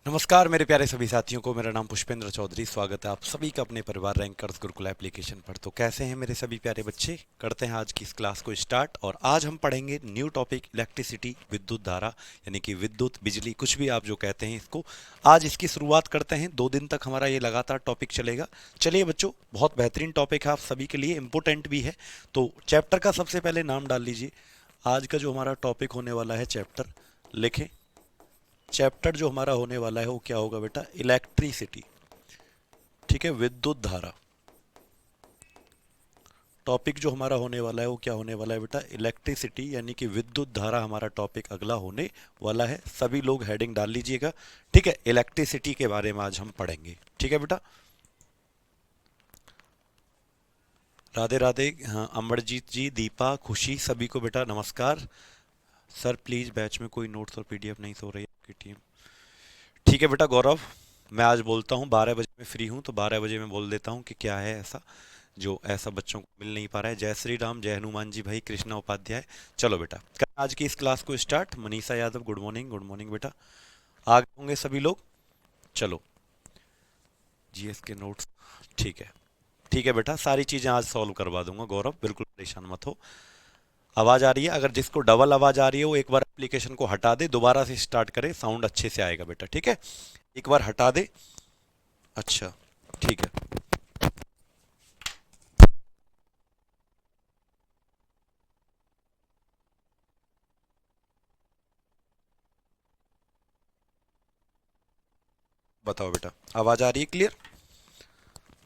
नमस्कार मेरे प्यारे सभी साथियों को। मेरा नाम पुष्पेंद्र चौधरी। स्वागत है आप सभी का अपने परिवार रैंकर्स गुरुकुल एप्लीकेशन पर। तो कैसे हैं मेरे सभी प्यारे बच्चे? करते हैं आज की इस क्लास को स्टार्ट। और आज हम पढ़ेंगे न्यू टॉपिक इलेक्ट्रिसिटी, विद्युत धारा, यानी कि विद्युत बिजली, कुछ भी आप जो कहते हैं इसको। आज इसकी शुरुआत करते हैं। 2 दिन तक हमारा ये लगातार टॉपिक चलेगा। चलिए बच्चों, बहुत बेहतरीन टॉपिक है, आप सभी के लिए इम्पोर्टेंट भी है। तो चैप्टर का सबसे पहले नाम डाल लीजिए। आज का जो हमारा टॉपिक होने वाला है, चैप्टर लिखें। चैप्टर जो हमारा होने वाला है वो क्या होगा बेटा? इलेक्ट्रिसिटी। ठीक है, विद्युत धारा। टॉपिक जो हमारा होने वाला है वो क्या होने वाला है बेटा? इलेक्ट्रिसिटी, यानी कि विद्युत धारा हमारा टॉपिक अगला होने वाला है। सभी लोग हेडिंग डाल लीजिएगा। ठीक है, इलेक्ट्रिसिटी के बारे में आज हम पढ़ेंगे। ठीक है बेटा। राधे राधे। हाँ, अमरजीत जी, दीपा, खुशी, सभी को बेटा नमस्कार। सर प्लीज बैच में कोई नोट्स और पीडीएफ नहीं सो रही है आपकी टीम? ठीक है बेटा गौरव, मैं आज बोलता हूँ 12 बजे मैं फ्री हूँ, तो 12 बजे मैं बोल देता हूँ कि क्या है ऐसा जो ऐसा बच्चों को मिल नहीं पा रहा है। जय श्री राम, जय हनुमान जी भाई, कृष्णा उपाध्याय। चलो बेटा, करें आज की इस क्लास को start. Manisha Yadav, good morning. Good morning बेटा। आ गए होंगे सभी लोग। चलो, जीएस के नोट्स। ठीक है, ठीक है बेटा, सारी चीज़ें आज सॉल्व करवा दूंगा गौरव, बिल्कुल परेशान मत हो। आवाज़ आ रही है? अगर जिसको डबल आवाज़ आ रही है वो एक बार एप्लीकेशन को हटा दे, दोबारा से स्टार्ट करे, साउंड अच्छे से आएगा बेटा। ठीक है, एक बार हटा दे। अच्छा, ठीक है। बताओ बेटा, आवाज़ आ रही है क्लियर?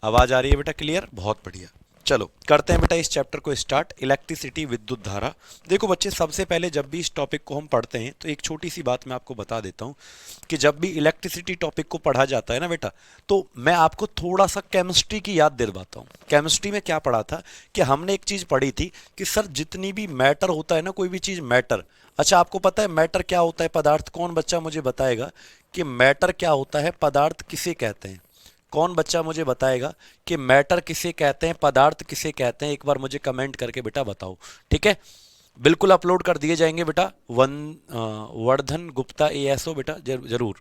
आवाज आ रही है बेटा क्लियर? बहुत बढ़िया। चलो करते हैं बेटा इस चैप्टर को स्टार्ट, इलेक्ट्रिसिटी, विद्युत धारा। देखो बच्चे, सबसे पहले जब भी इस टॉपिक को हम पढ़ते हैं तो एक छोटी सी बात मैं आपको बता देता हूँ कि जब भी इलेक्ट्रिसिटी टॉपिक को पढ़ा जाता है ना बेटा, तो मैं आपको थोड़ा सा केमिस्ट्री की याद दिलवाता हूँ। केमिस्ट्री में क्या पढ़ा था कि हमने एक चीज़ पढ़ी थी कि सर जितनी भी मैटर होता है ना, कोई भी चीज़ मैटर। अच्छा, आपको पता है मैटर क्या होता है? पदार्थ। कौन बच्चा मुझे बताएगा कि मैटर क्या होता है, पदार्थ किसे कहते हैं? कौन बच्चा मुझे बताएगा कि मैटर किसे कहते हैं, पदार्थ किसे कहते हैं? एक बार मुझे कमेंट करके बेटा बताओ। ठीक है, बिल्कुल अपलोड कर दिए जाएंगे बेटा। वर्धन गुप्ता एएसओ बेटा, जरूर।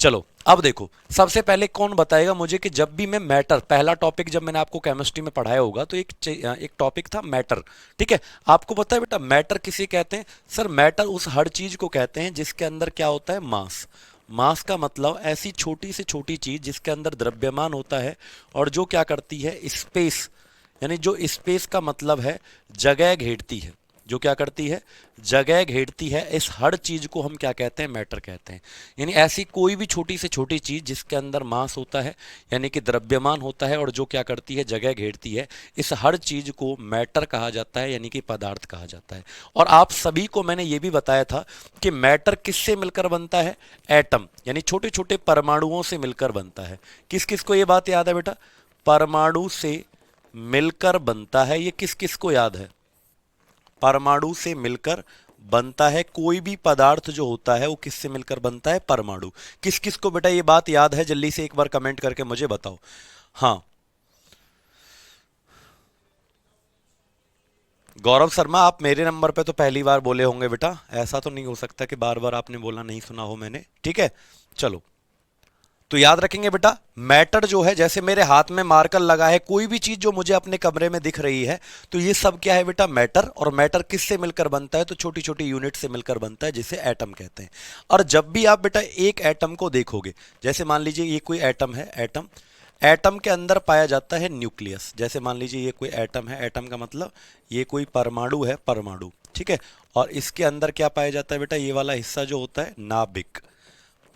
चलो अब देखो, सबसे पहले कौन बताएगा मुझे कि जब भी मैं मैटर, पहला टॉपिक जब मैंने आपको केमिस्ट्री में पढ़ाया होगा तो एक टॉपिक था मैटर। ठीक है, आपको पता है बेटा मैटर किसे कहते हैं? सर मैटर उस हर चीज को कहते हैं जिसके अंदर क्या होता है? मास। मास का मतलब ऐसी छोटी से छोटी चीज जिसके अंदर द्रव्यमान होता है और जो क्या करती है? स्पेस, यानी जो स्पेस का मतलब है जगह घेरती है। जो क्या करती है? जगह घेरती है। इस हर चीज को हम क्या कहते हैं? मैटर कहते हैं। यानी ऐसी कोई भी छोटी से छोटी चीज जिसके अंदर मास होता है, यानी कि द्रव्यमान होता है और जो क्या करती है? जगह घेरती है, इस हर चीज को मैटर कहा जाता है, यानी कि पदार्थ कहा जाता है। और आप सभी को मैंने ये भी बताया था कि मैटर किससे मिलकर बनता है? एटम, यानी छोटे छोटे परमाणुओं से मिलकर बनता है। किस किस को ये बात याद है बेटा? परमाणु से मिलकर बनता है। ये किस किस को याद है? परमाणु से मिलकर बनता है। कोई भी पदार्थ जो होता है वो किससे मिलकर बनता है? परमाणु। किस किस को बेटा ये बात याद है? जल्दी से एक बार कमेंट करके मुझे बताओ। हाँ, गौरव शर्मा, आप मेरे नंबर पे तो पहली बार बोले होंगे बेटा। ऐसा तो नहीं हो सकता कि बार बार आपने बोला नहीं सुना हो मैंने। ठीक है, चलो। तो याद रखेंगे बेटा, मैटर जो है, जैसे मेरे हाथ में मार्कर लगा है, कोई भी चीज जो मुझे अपने कमरे में दिख रही है, तो ये सब क्या है बेटा? मैटर। और मैटर किससे मिलकर बनता है? तो छोटी छोटी यूनिट से मिलकर बनता है, जिसे एटम कहते हैं। और जब भी आप बेटा एक एटम को देखोगे, जैसे मान लीजिए ये कोई एटम है, एटम। एटम के अंदर पाया जाता है न्यूक्लियस। जैसे मान लीजिए ये कोई एटम है, एटम का मतलब ये कोई परमाणु है, परमाणु। ठीक है, और इसके अंदर क्या पाया जाता है बेटा? ये वाला हिस्सा जो होता है, नाभिक।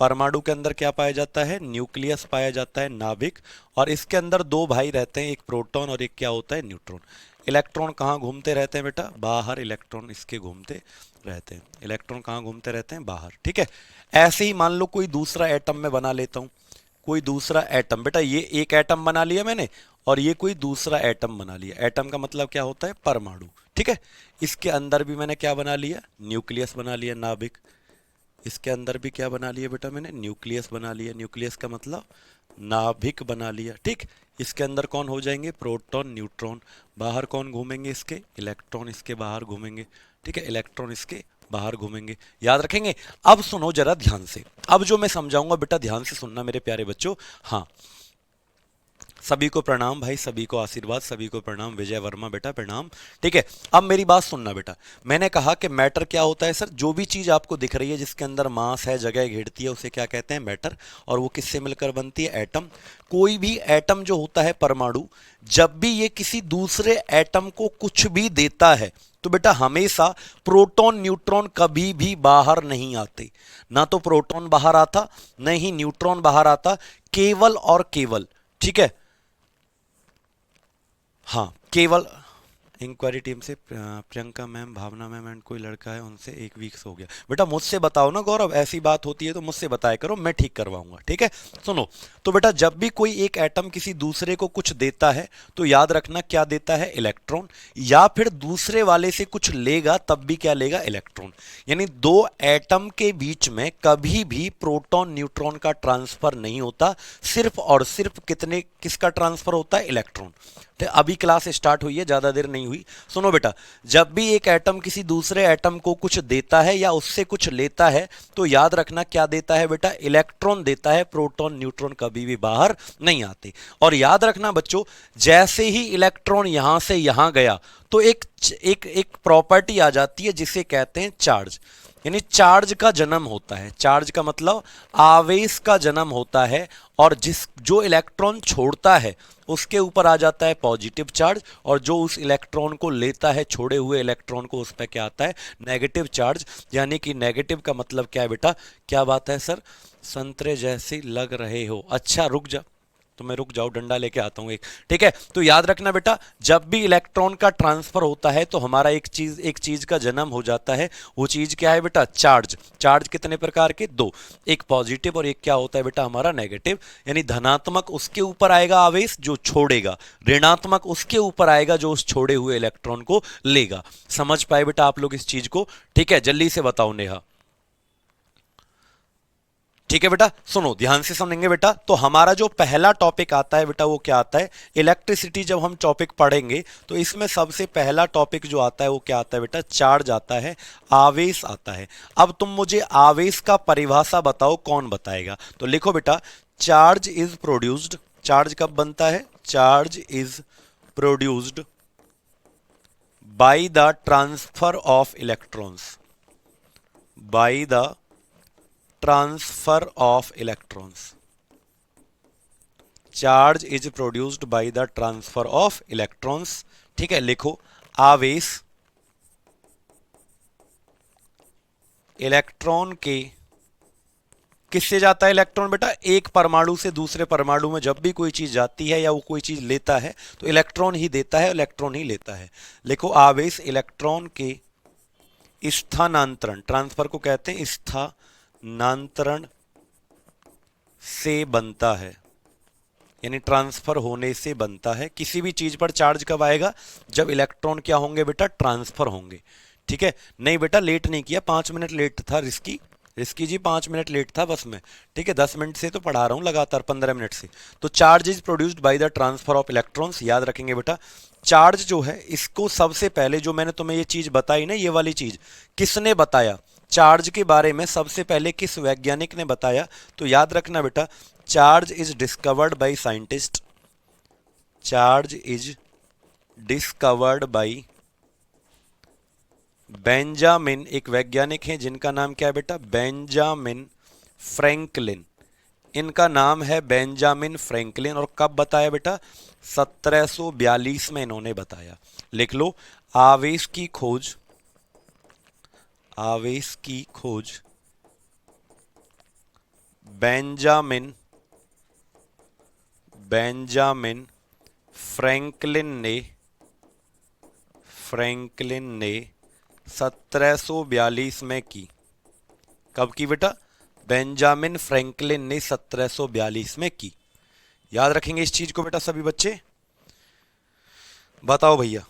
परमाणु के अंदर क्या पाया जाता है? न्यूक्लियस पाया जाता है, नाभिक। और इसके अंदर दो भाई रहते हैं, एक प्रोटॉन और एक क्या होता है? न्यूट्रॉन। इलेक्ट्रॉन कहाँ घूमते रहते हैं बेटा? बाहर। इलेक्ट्रॉन इसके घूमते रहते हैं। इलेक्ट्रॉन कहाँ घूमते रहते हैं? बाहर। ठीक है, ऐसे ही मान लो कोई दूसरा एटम में बना लेता हूँ। कोई दूसरा एटम बेटा, ये एक एटम बना लिया मैंने और ये कोई दूसरा एटम बना लिया। एटम का मतलब क्या होता है? परमाणु। ठीक है, इसके अंदर भी मैंने क्या बना लिया? न्यूक्लियस बना लिया, नाभिक। इसके अंदर भी क्या बना लिया बेटा मैंने? न्यूक्लियस बना लिया। न्यूक्लियस का मतलब नाभिक बना लिया। ठीक, इसके अंदर कौन हो जाएंगे? Proton, neutron. बाहर कौन घूमेंगे इसके? इलेक्ट्रॉन इसके बाहर घूमेंगे। ठीक है, इलेक्ट्रॉन इसके बाहर घूमेंगे, याद रखेंगे। अब सुनो जरा ध्यान से, अब जो मैं समझाऊंगा बेटा ध्यान से सुनना मेरे प्यारे बच्चों। हाँ, सभी को प्रणाम भाई, सभी को आशीर्वाद, सभी को प्रणाम। विजय वर्मा बेटा प्रणाम। ठीक है, अब मेरी बात सुनना बेटा। मैंने कहा कि मैटर क्या होता है सर, जो भी चीज आपको दिख रही है जिसके अंदर मास है, जगह घेरती है, उसे क्या कहते हैं, मैटर। और वो किससे मिलकर बनती है, एटम। कोई भी एटम जो होता है, परमाणु, जब भी ये किसी दूसरे एटम को कुछ भी देता है तो बेटा हमेशा प्रोटॉन न्यूट्रॉन कभी भी बाहर नहीं आते। ना तो प्रोटॉन बाहर आता, न ही न्यूट्रॉन बाहर आता, केवल और केवल, ठीक है, हाँ केवल। इंक्वायरी टीम से Priyanka ma'am, Bhavana ma'am and कोई लड़का है, उनसे एक वीक हो गया। बेटा मुझसे बताओ ना गौरव, ऐसी बात होती है तो मुझसे बताया करो, मैं ठीक करवाऊंगा। ठीक है, सुनो। तो बेटा जब भी कोई एक एटम किसी दूसरे को कुछ देता है तो याद रखना क्या देता है, इलेक्ट्रॉन। या फिर दूसरे वाले से कुछ लेगा तब भी क्या लेगा, इलेक्ट्रॉन। यानी दो एटम के बीच में कभी भी प्रोटॉन न्यूट्रॉन का ट्रांसफर नहीं होता, सिर्फ और सिर्फ किसका ट्रांसफर होता है, इलेक्ट्रॉन। तो अभी क्लास स्टार्ट हुई है, ज्यादा देर नहीं हुई। सुनो बेटा, जब भी एक एटम किसी दूसरे एटम को कुछ देता है या उससे कुछ लेता है तो याद रखना क्या देता है बेटा, इलेक्ट्रॉन देता है। प्रोटॉन न्यूट्रॉन कभी भी बाहर नहीं आते। और याद रखना बच्चों, जैसे ही इलेक्ट्रॉन यहां से यहां गया तो एक एक एक प्रॉपर्टी आ जाती है जिसे कहते हैं चार्ज। यानी चार्ज का जन्म होता है। चार्ज का मतलब आवेश का जन्म होता है। और जो इलेक्ट्रॉन छोड़ता है उसके ऊपर आ जाता है पॉजिटिव चार्ज, और जो उस इलेक्ट्रॉन को लेता है, छोड़े हुए इलेक्ट्रॉन को, उस पर क्या आता है, नेगेटिव चार्ज। यानी कि नेगेटिव का मतलब क्या है बेटा, क्या बात है सर, संतरे जैसी लग रहे हो। अच्छा रुक जा, तो मैं रुक जाओ, डंडा लेके आता हूं एक। ठीक है, तो याद रखना बेटा, जब भी इलेक्ट्रॉन का ट्रांसफर होता है तो हमारा एक चीज का जन्म हो जाता है। वो चीज क्या है बेटा, चार्ज। चार्ज कितने प्रकार के, दो, एक पॉजिटिव और एक क्या होता है बेटा, हमारा नेगेटिव। यानी धनात्मक उसके ऊपर आएगा आवेश जो छोड़ेगा, ऋणात्मक उसके ऊपर आएगा जो उस छोड़े हुए इलेक्ट्रॉन को लेगा। समझ पाए बेटा आप लोग इस चीज को। ठीक है, जल्दी से बताओ नेहा। ठीक है बेटा, सुनो ध्यान से सुनेंगे बेटा। तो हमारा जो पहला टॉपिक आता है बेटा वो क्या आता है, इलेक्ट्रिसिटी। जब हम टॉपिक पढ़ेंगे तो इसमें सबसे पहला टॉपिक जो आता है वो क्या आता है बेटा, चार्ज आता है, आवेश आता है। अब तुम मुझे आवेश का परिभाषा बताओ, कौन बताएगा। तो लिखो बेटा, चार्ज इज प्रोड्यूस्ड। चार्ज कब बनता है, charge is produced by the transfer of electrons, by the transfer of electrons. Charge is produced by the transfer of electrons. ठीक है, लिखो, आवेश इलेक्ट्रॉन के, किससे जाता है इलेक्ट्रॉन बेटा, एक परमाणु से दूसरे परमाणु में जब भी कोई चीज जाती है या वो कोई चीज लेता है तो इलेक्ट्रॉन ही देता है, इलेक्ट्रॉन ही लेता है। लिखो, आवेश इलेक्ट्रॉन के स्थानांतरण, ट्रांसफर को कहते हैं स्थानांतरण से बनता है। यानी ट्रांसफर होने से बनता है। किसी भी चीज पर चार्ज कब आएगा, जब इलेक्ट्रॉन क्या होंगे बेटा, ट्रांसफर होंगे। ठीक है, नहीं बेटा लेट नहीं किया, 5 मिनट लेट था रिस्की, रिस्की जी 5 मिनट लेट था बस में। ठीक है, 10 मिनट से तो पढ़ा रहा हूं लगातार, 15 मिनट से। तो charge is produced by the transfer of electrons, याद रखेंगे बेटा। चार्ज जो है इसको सबसे पहले, जो मैंने तुम्हें ये चीज बताई ना, ये वाली चीज किसने बताया, चार्ज के बारे में सबसे पहले किस वैज्ञानिक ने बताया, तो याद रखना बेटा, charge is discovered by scientist. Charge is discovered by Benjamin, एक वैज्ञानिक हैं जिनका नाम क्या है बेटा, बेंजामिन फ्रैंकलिन। इनका नाम है बेंजामिन फ्रैंकलिन। और कब बताया बेटा, 1742 में इन्होंने बताया। लिख लो, आवेश की खोज, आवेश की खोज बेंजामिन, बेंजामिन फ्रैंकलिन ने, फ्रैंकलिन ने 1742 में की। कब की बेटा, बेंजामिन फ्रैंकलिन ने 1742 में की। याद रखेंगे इस चीज को बेटा सभी बच्चे। बताओ भैया।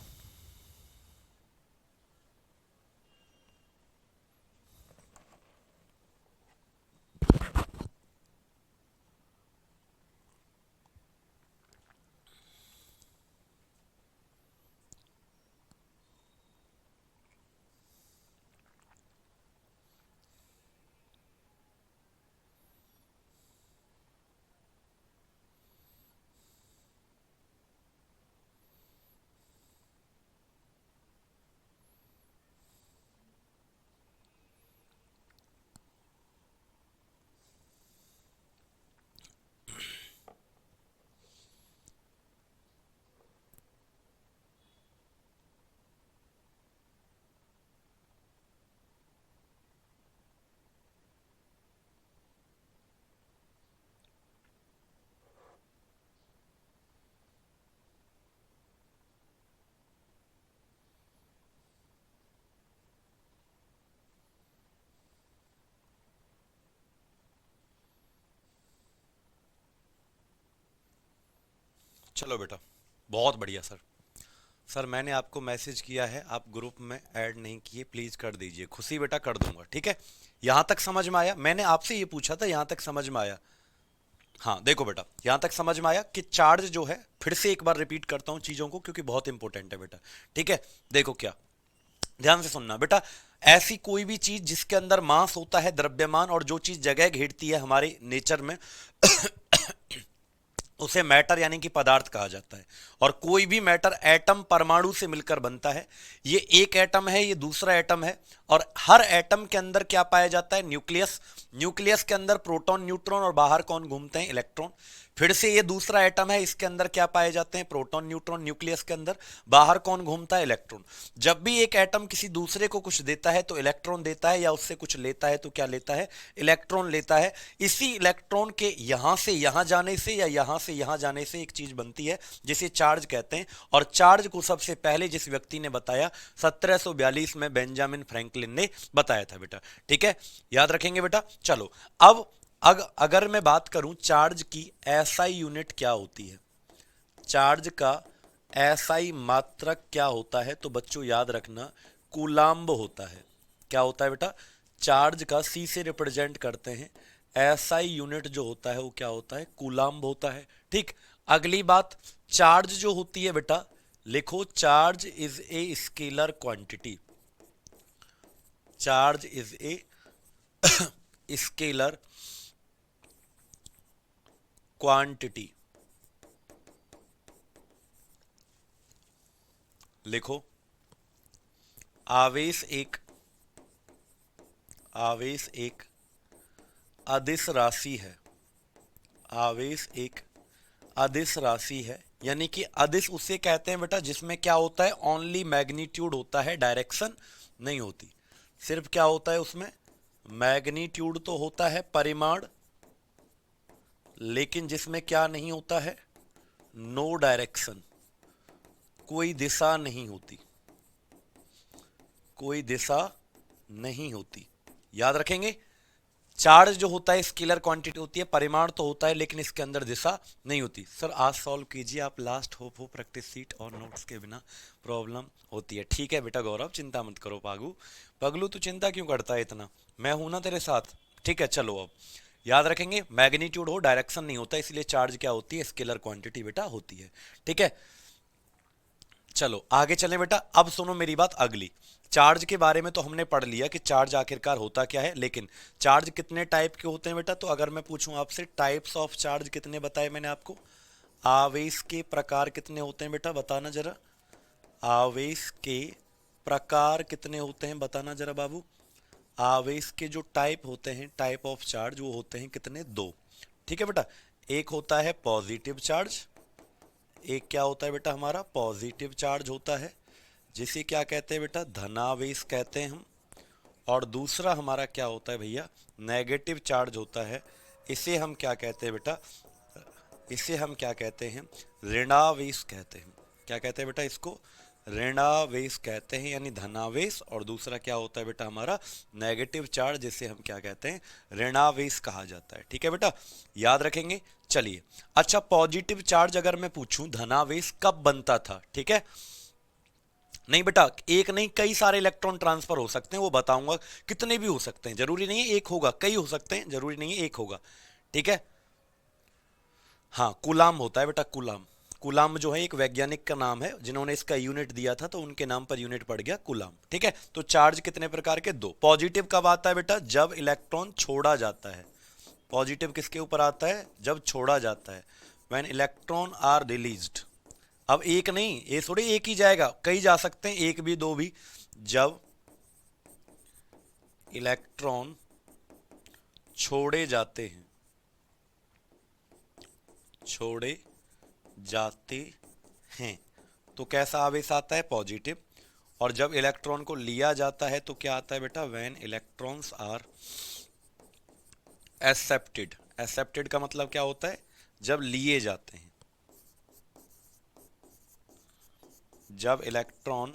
चलो बेटा, बहुत बढ़िया सर। सर मैंने आपको मैसेज किया है, आप ग्रुप में ऐड नहीं किए, प्लीज कर दीजिए। खुशी बेटा कर दूंगा, ठीक है। यहां तक समझ में आया? मैंने आपसे ये पूछा था, यहां तक समझ में आया? हाँ देखो बेटा, यहां तक समझ में आया कि चार्ज जो है, फिर से एक बार रिपीट करता हूं चीजों को क्योंकि बहुत इंपॉर्टेंट है बेटा। ठीक है, देखो क्या, ध्यान से सुनना बेटा। ऐसी कोई भी चीज जिसके अंदर मास होता है, द्रव्यमान, और जो चीज जगह घेरती है हमारे नेचर में, उसे मैटर यानी कि पदार्थ कहा जाता है। और कोई भी मैटर एटम परमाणु से मिलकर बनता है। ये एक एटम है, ये दूसरा एटम है। और हर एटम के अंदर क्या पाया जाता है? न्यूक्लियस। न्यूक्लियस के अंदर प्रोटॉन न्यूट्रॉन, और बाहर कौन घूमते हैं? इलेक्ट्रॉन। फिर से ये दूसरा एटम है, इसके अंदर क्या पाए जाते हैं? Proton neutron. न्यूक्लियस के अंदर बाहर कौन घूमता है? इलेक्ट्रॉन। जब भी एक एटम किसी दूसरे को कुछ देता है तो इलेक्ट्रॉन देता है, या उससे कुछ लेता है तो क्या लेता है? इलेक्ट्रॉन लेता है। इसी इलेक्ट्रॉन के यहां से यहां जाने से या यहां से यहां जाने से एक चीज बनती है जिसे चार्ज कहते हैं। और चार्ज को सबसे पहले जिस व्यक्ति ने बताया, 1742 में बेंजामिन फ्रैंकलिन ने बताया था बेटा। ठीक है, याद रखेंगे बेटा। चलो, अब अगर मैं बात करूं चार्ज की एसआई यूनिट क्या होती है, चार्ज का एसआई मात्रक क्या होता है, तो बच्चों याद रखना, कूलाम्ब होता है। क्या होता है बेटा? चार्ज का सी से रिप्रेजेंट करते हैं, एसआई यूनिट जो होता है वो क्या होता है? कूलाम्ब होता है। ठीक। अगली बात, चार्ज जो होती है बेटा, लिखो, charge is a scalar quantity. Charge is a scalar quantity. लिखो, आवेश एक आवेश एक अदिश राशि है। आवेश एक अदिश राशि है, यानी कि अदिश उसे कहते हैं बेटा जिसमें क्या होता है? ओनली मैग्नीट्यूड होता है, डायरेक्शन नहीं होती। सिर्फ क्या होता है उसमें? मैग्नीट्यूड तो होता है, परिमाण, लेकिन जिसमें क्या नहीं होता है? No direction. कोई दिशा नहीं होती, कोई दिशा नहीं होती। याद रखेंगे, चार्ज जो होता है स्केलर क्वांटिटी होती है, परिमाण तो होता है लेकिन इसके अंदर दिशा नहीं होती। सर आज सॉल्व कीजिए आप, लास्ट होप हो, प्रैक्टिस सीट और नोट्स के बिना प्रॉब्लम होती है। ठीक है बेटा गौरव, चिंता मत करो। पगलू तू चिंता क्यों करता है इतना, मैं हूं ना तेरे साथ। ठीक है, चलो अब याद रखेंगे, मैग्नीट्यूड हो, डायरेक्शन नहीं होता, इसलिए चार्ज क्या होती है? स्केलर क्वांटिटी बेटा होती है। ठीक है, चलो आगे चलें बेटा। अब सुनो मेरी बात अगली। चार्ज के बारे में तो हमने पढ़ लिया कि चार्ज आखिरकार होता क्या है, लेकिन चार्ज कितने टाइप के होते हैं बेटा? तो अगर मैं पूछूं आपसे, टाइप्स ऑफ चार्ज कितने बताए मैंने आपको? आवेश के प्रकार कितने होते हैं बेटा, बताना जरा। आवेश के प्रकार कितने होते हैं, बताना जरा बाबू। आवेश के जो टाइप होते हैं, टाइप ऑफ चार्ज, वो होते हैं कितने? दो। ठीक है बेटा, एक होता है पॉजिटिव चार्ज। एक क्या होता है बेटा हमारा? पॉजिटिव चार्ज होता है, जिसे क्या कहते हैं बेटा? धनावेश कहते हैं हम। और दूसरा हमारा क्या होता है भैया? नेगेटिव चार्ज होता है। इसे हम क्या कहते हैं बेटा? इसे हम क्या कहते हैं? ऋणावेश कहते हैं। क्या कहते हैं बेटा इसको? ऋणावेश कहते हैं, यानी धनावेश। और दूसरा क्या होता है बेटा हमारा? नेगेटिव चार्ज, जिसे हम क्या कहते हैं? ऋणावेश कहा जाता है। ठीक है बेटा, याद रखेंगे। चलिए, अच्छा पॉजिटिव चार्ज अगर मैं पूछूं, धनावेश कब बनता था? ठीक है, नहीं बेटा, एक नहीं कई सारे इलेक्ट्रॉन ट्रांसफर हो सकते हैं, वो बताऊंगा। कितने भी हो सकते हैं, जरूरी नहीं है एक होगा, कई हो सकते हैं, जरूरी नहीं है एक होगा। ठीक है, हाँ कूलाम होता है बेटा, कूलाम। कूलाम जो है एक वैज्ञानिक का नाम है, जिन्होंने इसका यूनिट दिया था तो उनके नाम पर यूनिट पड़ गया कूलाम। ठीक है, तो चार्ज कितने प्रकार के? दो। पॉजिटिव कब आता है बेटा? जब इलेक्ट्रॉन छोड़ा जाता है। पॉजिटिव किसके ऊपर आता है? जब छोड़ा जाता है, व्हेन इलेक्ट्रॉन आर रिलीज्ड। अब एक नहीं, ये थोड़ी एक ही जाएगा, कई जा सकते हैं, एक भी दो भी। जब इलेक्ट्रॉन छोड़े जाते हैं, छोड़े जाते हैं, तो कैसा आवेश आता है? पॉजिटिव। और जब इलेक्ट्रॉन को लिया जाता है तो क्या आता है बेटा? When electrons are accepted. Accepted का मतलब क्या होता है? जब लिए जाते हैं, जब इलेक्ट्रॉन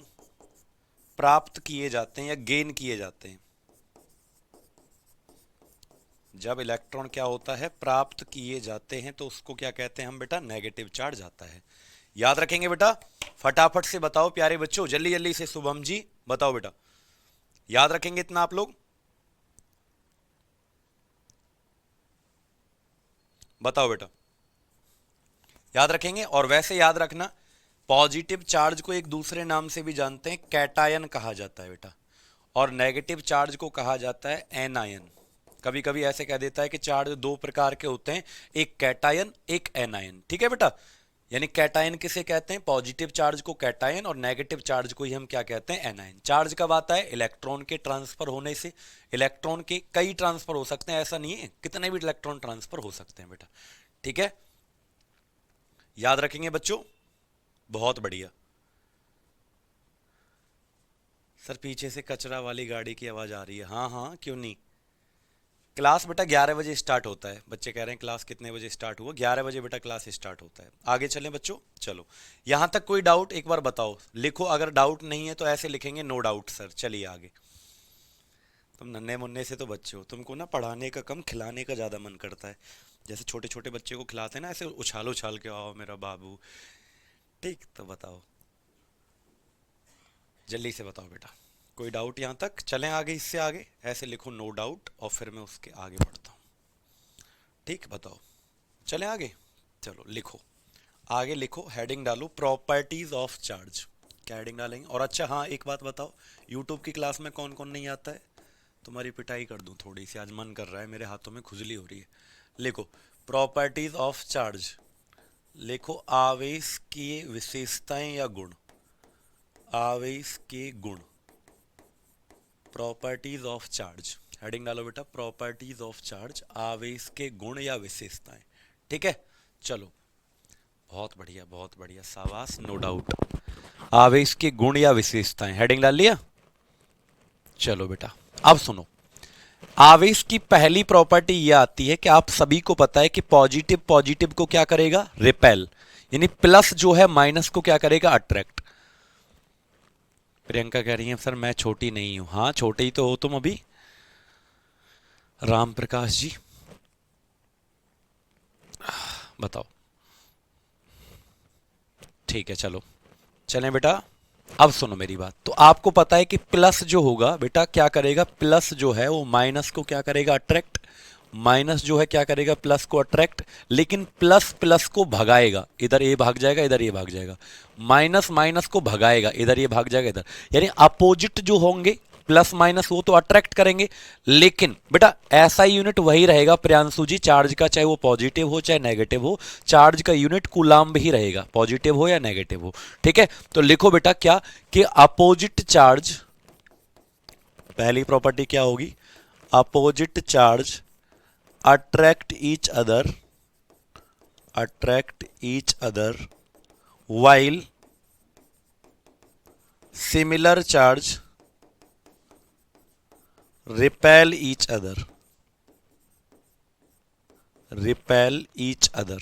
प्राप्त किए जाते हैं या गेन किए जाते हैं, जब इलेक्ट्रॉन क्या होता है, प्राप्त किए जाते हैं, तो उसको क्या कहते हैं हम बेटा, नेगेटिव चार्ज आता है। याद रखेंगे बेटा, फटाफट से बताओ प्यारे बच्चों, जल्दी जल्दी से। शुभम जी बताओ बेटा, याद रखेंगे इतना आप लोग? बताओ बेटा, याद रखेंगे? और वैसे याद रखना, पॉजिटिव चार्ज को एक दूसरे नाम से भी जानते हैं, कैटायन कहा जाता है बेटा, और नेगेटिव चार्ज को कहा जाता है एनायन। कभी कभी ऐसे कह देता है कि चार्ज दो प्रकार के होते हैं, एक कैटायन एक एनायन, ठीक है बेटा। यानी कैटायन किसे कहते हैं, पॉजिटिव चार्ज को कैटायन, और नेगेटिव चार्ज को ही हम क्या कहते हैं, एनायन। चार्ज कब आता है, इलेक्ट्रॉन के ट्रांसफर होने से। इलेक्ट्रॉन के कई ट्रांसफर हो सकते हैं, ऐसा नहीं है, कितने भी इलेक्ट्रॉन ट्रांसफर हो सकते हैं बेटा, ठीक है। याद रखेंगे बच्चों, बहुत बढ़िया। सर पीछे से कचरा वाली गाड़ी की आवाज आ रही है। हाँ हाँ क्यों नहीं। क्लास बेटा 11 बजे स्टार्ट होता है। बच्चे कह रहे हैं क्लास कितने बजे स्टार्ट हुआ, 11 बजे बेटा क्लास स्टार्ट होता है। आगे चलें बच्चों, चलो। यहां तक कोई डाउट एक बार बताओ, लिखो। अगर डाउट नहीं है तो ऐसे लिखेंगे, नो डाउट सर। चलिए आगे। तुम नन्हे मुन्ने से तो बच्चे हो, तुमको ना पढ़ाने का कम खिलाने का ज़्यादा मन करता है। जैसे छोटे छोटे बच्चे को खिलाते हैं ना, ऐसे उछाल उछाल के, आओ मेरा बाबू। ठीक, तो बताओ, जल्दी से बताओ बेटा। कोई डाउट यहाँ तक? चलें आगे, इससे आगे ऐसे लिखो, नो डाउट, और फिर मैं उसके आगे बढ़ता हूँ। ठीक, बताओ। चलें आगे, चलो लिखो। आगे लिखो, हेडिंग डालो, प्रॉपर्टीज ऑफ चार्ज। क्या हेडिंग डालेंगे? और अच्छा हाँ, एक बात बताओ, यूट्यूब की क्लास में कौन कौन नहीं आता है? तुम्हारी पिटाई कर दूं थोड़ी सी, आज मन कर रहा है, मेरे हाथों में खुजली हो रही है। लिखो, प्रॉपर्टीज ऑफ चार्ज। लिखो, आवेश की विशेषताएं या गुण। आवेश के गुण, प्रॉपर्टीज ऑफ चार्ज। हेडिंग डालो बेटा, प्रॉपर्टीज ऑफ चार्ज, आवेश के गुण या विशेषताएं। ठीक है, चलो बहुत बढ़िया बहुत बढ़िया, शाबाश, नो डाउट। आवेश के गुण या विशेषताएं, हेडिंग डाल लिया। चलो बेटा, अब सुनो। आवेश की पहली प्रॉपर्टी यह आती है कि आप सभी को पता है कि पॉजिटिव पॉजिटिव को क्या करेगा, रिपेल। यानी प्लस जो है माइनस को क्या करेगा, अट्रैक्ट। प्रियंका कह रही है सर मैं छोटी नहीं हूं। हाँ छोटे ही तो हो तुम अभी। राम प्रकाश जी बताओ। ठीक है, चलो चलें बेटा। अब सुनो मेरी बात। तो आपको पता है कि प्लस जो होगा बेटा क्या करेगा, प्लस जो है वो माइनस को क्या करेगा, अट्रैक्ट। माइनस जो है क्या करेगा, प्लस को अट्रैक्ट। लेकिन प्लस प्लस को भगाएगा, इधर ये भाग जाएगा, इधर ये भाग जाएगा। माइनस माइनस को भगाएगा, इधर ये भाग जाएगा, इधर। यानी अपोजिट जो होंगे प्लस माइनस, वो तो अट्रैक्ट करेंगे। लेकिन बेटा ऐसा यूनिट वही रहेगा प्रियांशु जी, चार्ज का, चाहे वो पॉजिटिव हो चाहे नेगेटिव हो, चार्ज का यूनिट कूलाम्ब ही रहेगा, पॉजिटिव हो या नेगेटिव हो। ठीक है, तो लिखो बेटा क्या, कि अपोजिट चार्ज, पहली प्रॉपर्टी क्या होगी, opposite charge attract each other, attract each other, while similar charge repel each other, repel each other।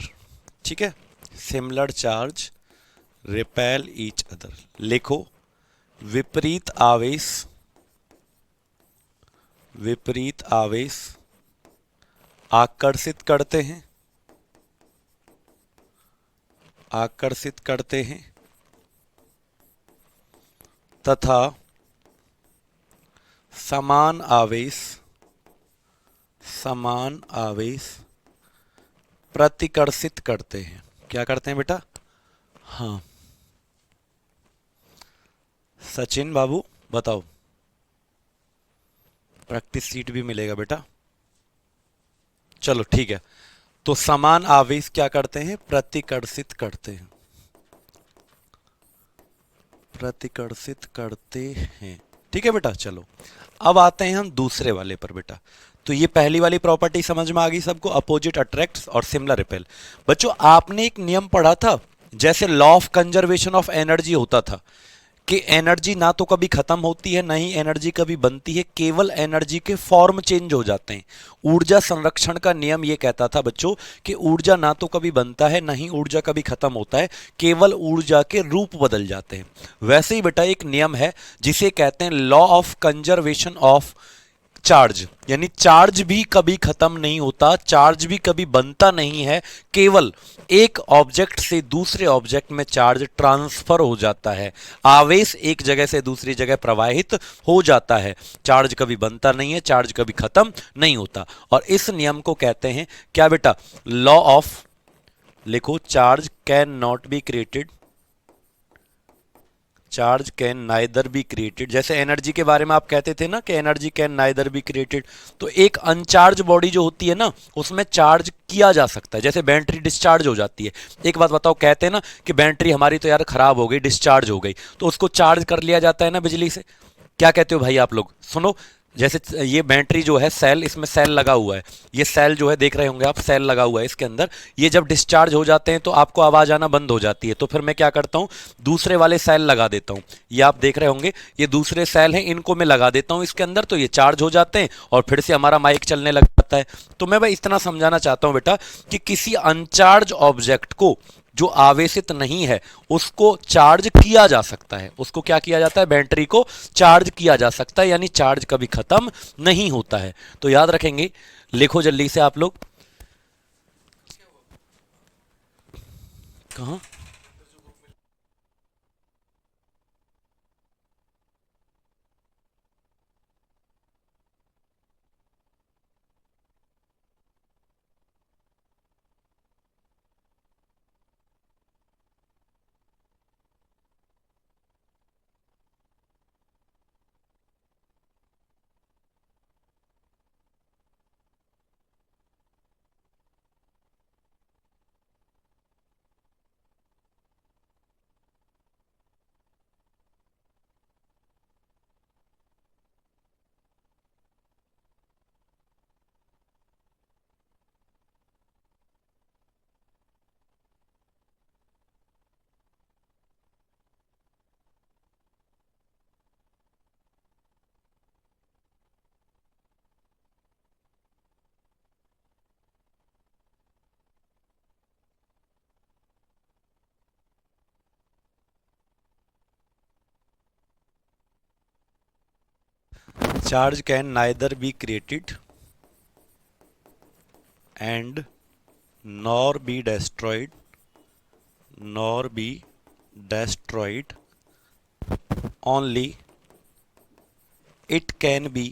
ठीक है, similar charge repel each other. लिखो, विपरीत आवेश, विपरीत आवेश आकर्षित करते हैं, आकर्षित करते हैं, तथा समान आवेश, समान आवेश प्रतिकर्षित करते हैं। क्या करते हैं बेटा? हाँ सचिन बाबू बताओ। प्रैक्टिस सीट भी मिलेगा बेटा। चलो ठीक है, तो समान आवेश क्या करते हैं, प्रतिकर्षित करते हैं, प्रतिकर्षित करते हैं। ठीक है बेटा, चलो अब आते हैं हम दूसरे वाले पर बेटा। तो ये पहली वाली प्रॉपर्टी समझ में आ गई सबको, अपोजिट अट्रैक्ट्स और सिमिलर रिपेल। बच्चों आपने एक नियम पढ़ा था, जैसे law of conservation of energy होता था, कि एनर्जी ना तो कभी खत्म होती है, ना ही एनर्जी कभी बनती है, केवल एनर्जी के फॉर्म चेंज हो जाते हैं। ऊर्जा संरक्षण का नियम ये कहता था बच्चों कि ऊर्जा ना तो कभी बनता है, ना ही ऊर्जा कभी खत्म होता है, केवल ऊर्जा के रूप बदल जाते हैं। वैसे ही बेटा एक नियम है जिसे कहते हैं law of conservation of charge, यानी चार्ज भी कभी खत्म नहीं होता, चार्ज भी कभी बनता नहीं है, केवल एक ऑब्जेक्ट से दूसरे ऑब्जेक्ट में चार्ज ट्रांसफर हो जाता है, आवेश एक जगह से दूसरी जगह प्रवाहित हो जाता है। चार्ज कभी बनता नहीं है, चार्ज कभी खत्म नहीं होता। और इस नियम को कहते हैं क्या बेटा? लॉ ऑफ, लिखो, charge can not be created, charge can neither be created. जैसे एनर्जी के बारे में आप कहते थे ना कि energy can neither be created, तो एक अनचार्ज बॉडी जो होती है ना, उसमें चार्ज किया जा सकता है। जैसे बैटरी डिस्चार्ज हो जाती है, एक बात बताओ, कहते हैं ना कि बैटरी हमारी तो यार खराब हो गई, डिस्चार्ज हो गई, तो उसको चार्ज कर लिया जाता है ना बिजली से। क्या कहते हो भाई आप लोग? सुनो, जैसे ये बैटरी जो है, सेल, इसमें सेल लगा हुआ है, ये सेल जो है देख रहे होंगे आप, सेल लगा हुआ है इसके अंदर, ये जब डिस्चार्ज हो जाते हैं तो आपको आवाज आना बंद हो जाती है, तो फिर मैं क्या करता हूँ, दूसरे वाले सेल लगा देता हूँ। ये आप देख रहे होंगे, ये दूसरे सेल हैं, इनको मैं लगा देता हूँ इसके अंदर, तो ये चार्ज हो जाते हैं और फिर से हमारा माइक चलने लग जाता है। तो मैं भाई इतना समझाना चाहता हूँ बेटा कि किसी अनचार्ज ऑब्जेक्ट को जो आवेशित नहीं है उसको चार्ज किया जा सकता है। उसको क्या किया जाता है? बैटरी को चार्ज किया जा सकता है, यानी चार्ज कभी खत्म नहीं होता है। तो याद रखेंगे, लिखो जल्दी से आप लोग। कहां? Charge can neither be created and nor be destroyed, nor be destroyed, only it can be,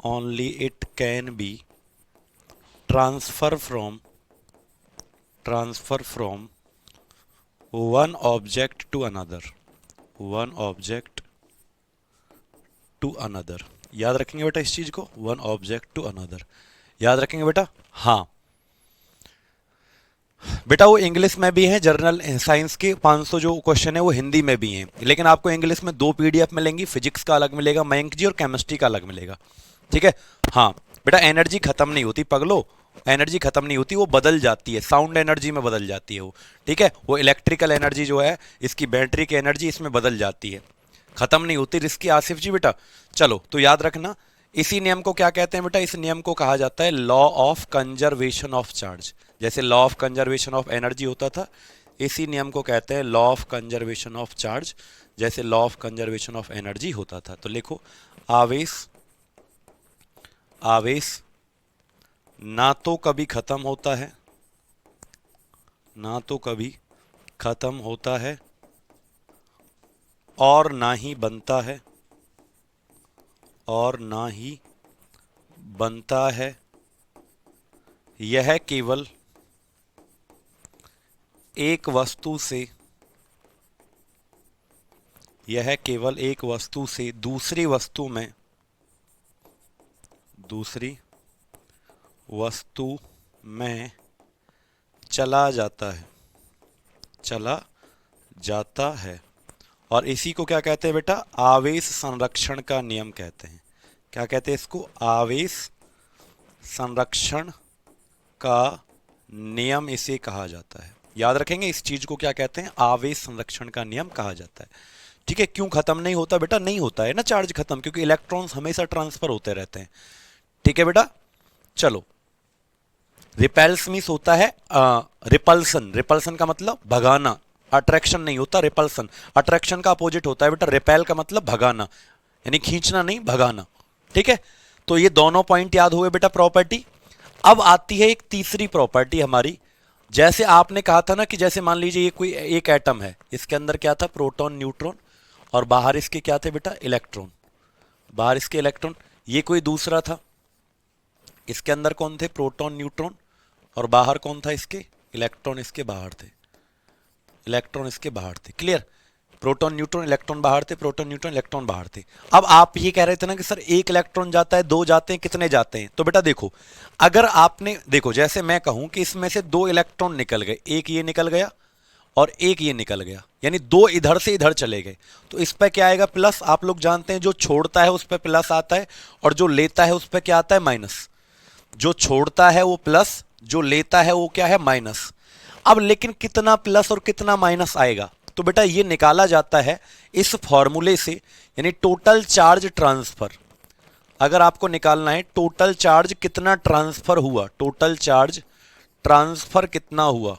only it can be transfer from, transfer from one object to another, one object to another. याद रखेंगे बेटा इस चीज को, one object to another, याद रखेंगे बेटा। हाँ बेटा, वो इंग्लिश में भी है, जर्नल साइंस के 500 जो क्वेश्चन है वो हिंदी में भी हैं, लेकिन आपको इंग्लिश में 2 पीडीएफ मिलेंगी, फिजिक्स का अलग मिलेगा मयंक जी और केमिस्ट्री का अलग मिलेगा, ठीक है। हाँ बेटा, एनर्जी खत्म नहीं होती पगलो, एनर्जी खत्म नहीं होती, वो बदल जाती है, साउंड एनर्जी में बदल जाती है वो, ठीक है। वो इलेक्ट्रिकल एनर्जी जो है, इसकी बैटरी की एनर्जी इसमें बदल जाती है, खत्म नहीं होती। रिस्की आसिफ जी बेटा, चलो तो याद रखना, इसी नियम को क्या कहते हैं बेटा? इस नियम को कहा जाता है law of conservation of charge. जैसे law of conservation of energy होता था, इसी नियम को कहते हैं law of conservation of charge, जैसे law of conservation of energy होता था। तो लिखो, आवेश, आवेश ना तो कभी खत्म होता है, ना तो कभी खत्म होता है और ना ही बनता है, और ना ही बनता है, यह केवल एक वस्तु से, यह केवल एक वस्तु से दूसरी वस्तु में, दूसरी वस्तु में चला जाता है, चला जाता है। और इसी को क्या कहते हैं बेटा? आवेश संरक्षण का नियम कहते हैं। क्या कहते हैं इसको? आवेश संरक्षण का नियम इसे कहा जाता है। याद रखेंगे इस चीज को, क्या कहते हैं? आवेश संरक्षण का नियम कहा जाता है, ठीक है। क्यों खत्म नहीं होता बेटा? नहीं होता है ना चार्ज खत्म, क्योंकि इलेक्ट्रॉन्स हमेशा ट्रांसफर होते रहते हैं, ठीक है बेटा। चलो, रिपेल्स मीन्स होता है रिपल्सन, रिपल्सन का मतलब भगाना, अट्रैक्शन नहीं होता रिपल्सन। अट्रैक्शन का अपोजिट होता है बेटा रिपेल, का मतलब भगाना, यानी खींचना नहीं, भगाना, ठीक है, तो ये दोनों पॉइंट याद हुए बेटा प्रॉपर्टी। अब आती है एक तीसरी प्रॉपर्टी हमारी। जैसे आपने कहा था ना कि जैसे मान लीजिए ये कोई एक एटम है, इसके अंदर क्या था, प्रोटॉन न्यूट्रॉन, और बाहर इसके क्या थे बेटा, इलेक्ट्रॉन, बाहर इसके इलेक्ट्रॉन। ये कोई दूसरा था, इसके अंदर कौन थे, प्रोटॉन न्यूट्रॉन, और बाहर कौन था इसके, इलेक्ट्रॉन इसके बाहर थे, इलेक्ट्रॉन इसके बाहर थे। क्लियर, प्रोटॉन न्यूट्रॉन इलेक्ट्रॉन बाहर थे, प्रोटॉन न्यूट्रॉन इलेक्ट्रॉन बाहर थे। अब आप ये कह रहे थे ना कि सर एक इलेक्ट्रॉन जाता है, दो जाते हैं, कितने जाते हैं, तो बेटा देखो, अगर आपने देखो जैसे मैं कहूं कि इसमें से दो इलेक्ट्रॉन निकल गए, एक ये निकल गया और एक ये निकल गया, यानी दो इधर से इधर चले गए, तो इस पर क्या आएगा, प्लस। आप लोग जानते हैं जो छोड़ता है उस पर प्लस आता है, और जो लेता है उस पर क्या आता है, माइनस। जो छोड़ता है वो प्लस, जो लेता है वो क्या है, माइनस। अब लेकिन कितना प्लस और कितना माइनस आएगा, तो बेटा ये निकाला जाता है इस फॉर्मूले से, यानी टोटल चार्ज ट्रांसफर। अगर आपको निकालना है टोटल चार्ज कितना ट्रांसफर हुआ, टोटल चार्ज ट्रांसफर कितना हुआ,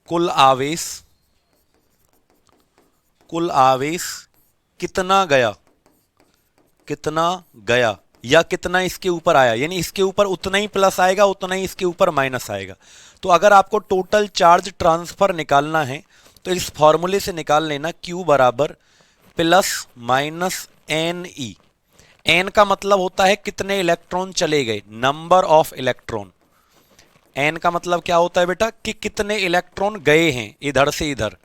कुल आवेश, कुल आवेश कितना गया, कितना गया, या कितना इसके ऊपर आया, यानी इसके ऊपर उतना ही प्लस आएगा, उतना ही इसके ऊपर माइनस आएगा। तो अगर आपको टोटल चार्ज ट्रांसफर निकालना है तो इस फॉर्मूले से निकाल लेना, Q बराबर plus minus N E. N का मतलब होता है कितने इलेक्ट्रॉन चले गए, नंबर ऑफ इलेक्ट्रॉन। एन का मतलब क्या होता है बेटा, कि कितने इलेक्ट्रॉन गए हैं इधर से इधर,